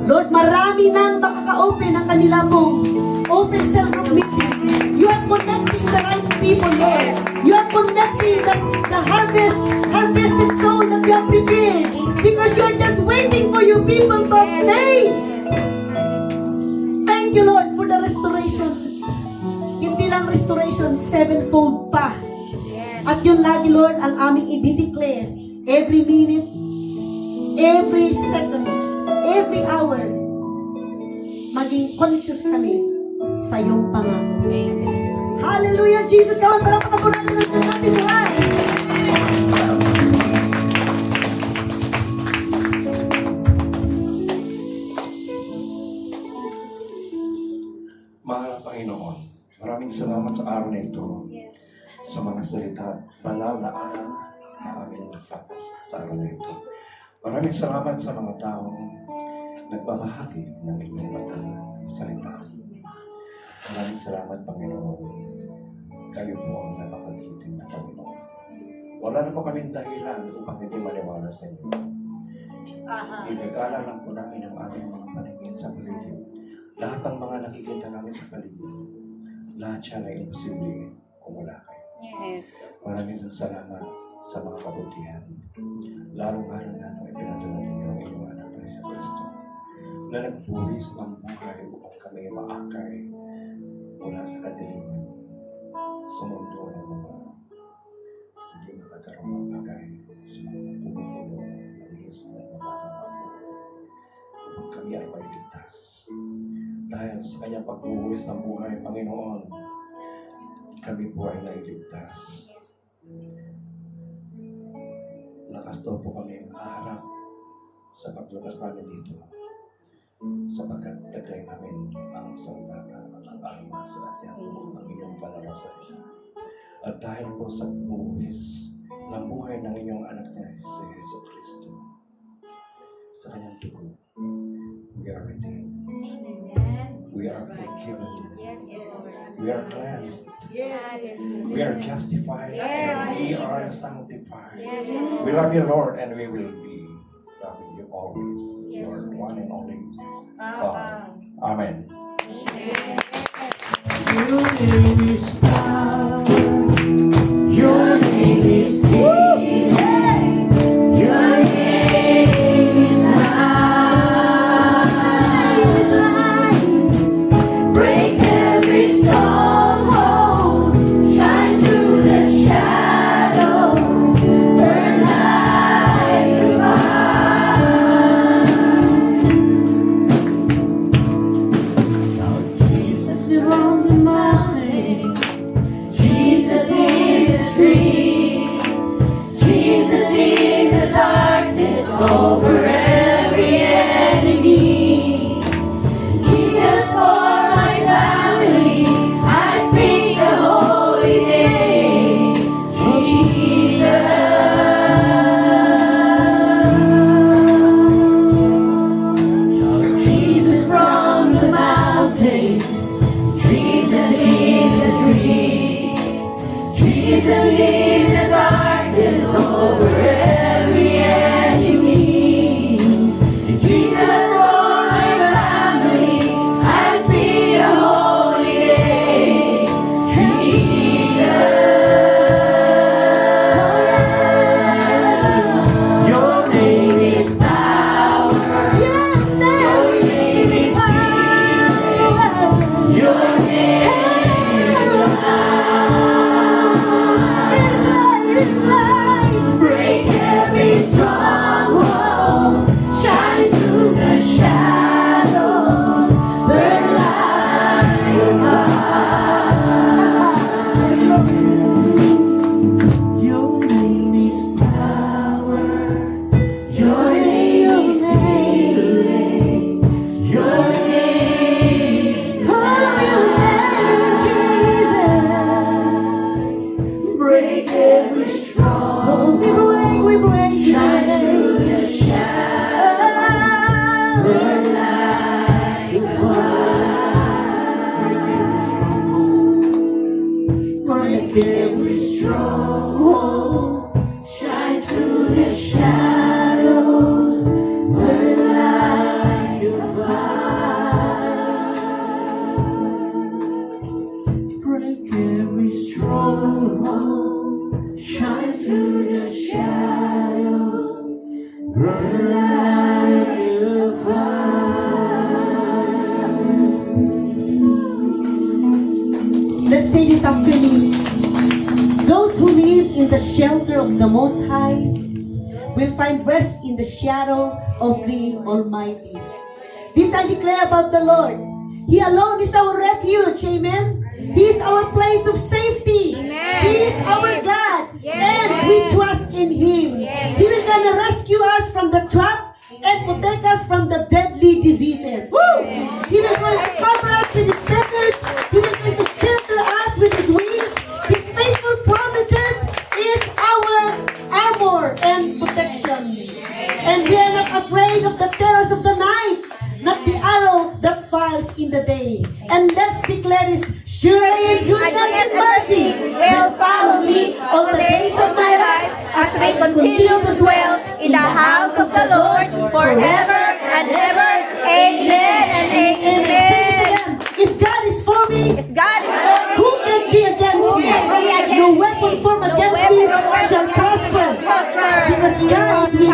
Lord, marami nang makaka-open ang kanila mong open cell group meeting. You are connecting the right people, Lord. You are connecting the harvested soul that you have prepared. Because you are just waiting for your people to obtain. Thank you, Lord, for the restoration. Hindi lang restoration, sevenfold pa. At yun lagi, Lord, ang aming i-declare every minute, every seconds, every hour, maging conscious kami sa iyong pangako. Hallelujah, Jesus! Kawan, parang patapunan na ng Diyos natin buhay. Mahal na Panginoon, maraming salamat sa araw na ito, sa mga salita, banal na aral na aming nasapas sa araw na ito. Maraming salamat sa mga taong nagbabahagi ng inyong banal na salita. Maraming salamat, Panginoon. Kayo po ang napakagiting na Panginoon. Wala na po kaming dahilan upang hindi maniwala sa inyo. Igagala lang po namin ang aming mga paningin sa paligid. Lahat ng mga nakikita namin sa paligid, lahat siya na imposible kung wala kayo. Maraming salamat sa mga kabutihan. Lalong-lalo na nung ipinadala ninyo ang inyong anak na sa Kristo, na nagpuwis ng buhay upang kami maakay mula sa kadiliman sa mundo ng mga hindi makatarong ng bagay sa mga pumupulo ng his na mapapapapuro upang kami ay mailigtas. Dahil sa kanyang pagbubuwis ng buhay, Panginoon, kami po ay nailigtas. Lakas daw po kami haharap sa paglabas namin dito, sapagkat taglay namin ang sandata, ang armas at yan ang inyong banal na salita. At dahil po sa buwis ng buhay ng inyong anak na si Jesu Kristo, sa kanyang dugo, we are redeemed. Amen. We are forgiven. Yes, Lord. We are cleansed. Yes. We are justified. Yes. And we are sanctified. Yes. We love you, Lord, and we will be loving you always. Yes. Your one and only God. Amen. Amen. Your name is power. Your name is healing. Your name is life. Break every stronghold. Shine through the shadows. Burn like a fire. Jesus is on the mountain. Jesus is free. Jesus in the darkness over every enemy. Jesus for my family, I speak the holy name. Jesus from the mountain. Jesus in the street. Jesus in the darkness over every enemy. Jesus for my family, I speak the holy name. Jesus. Your name is power. Your name is healing. Your name is life. Break every stronghold. Shine through the shadows. Burn like a fire. Your name is power. Your name is healing. Your name is Jesus. Break every stronghold. We break. Shine through the shadows. Burn like a fire. Break every stronghold. Shine through the shadows. Burn like a fire. Break every stronghold. Shine through the shadows. Burn like a fire. Let's say this after me. Those who live in the shelter of the Most High will find rest in the shadow of the Almighty. This I declare about the Lord. He alone is our refuge. Amen. He is our place of safety. Amen. He is our God. Yes. And we trust in Him. Yes. He will gonna rescue us from the trap and protect us from the deadly diseases. Woo! He will going to cover us with His feathers. He will going to shelter us with His wings. His faithful promises is our armor and protection. And we are not afraid of the terrors of the night, not the arrow that flies in the day. And let's declare this: surely goodness and mercy will follow me all the days of my life as we continue to dwell in the house of the Lord forever and ever. Amen and amen. If God is for me, Is God is for me? who can be against Who me? can be against No me? weapon formed No against weapon me formed shall against me prosper. shall prosper. Because God is with me.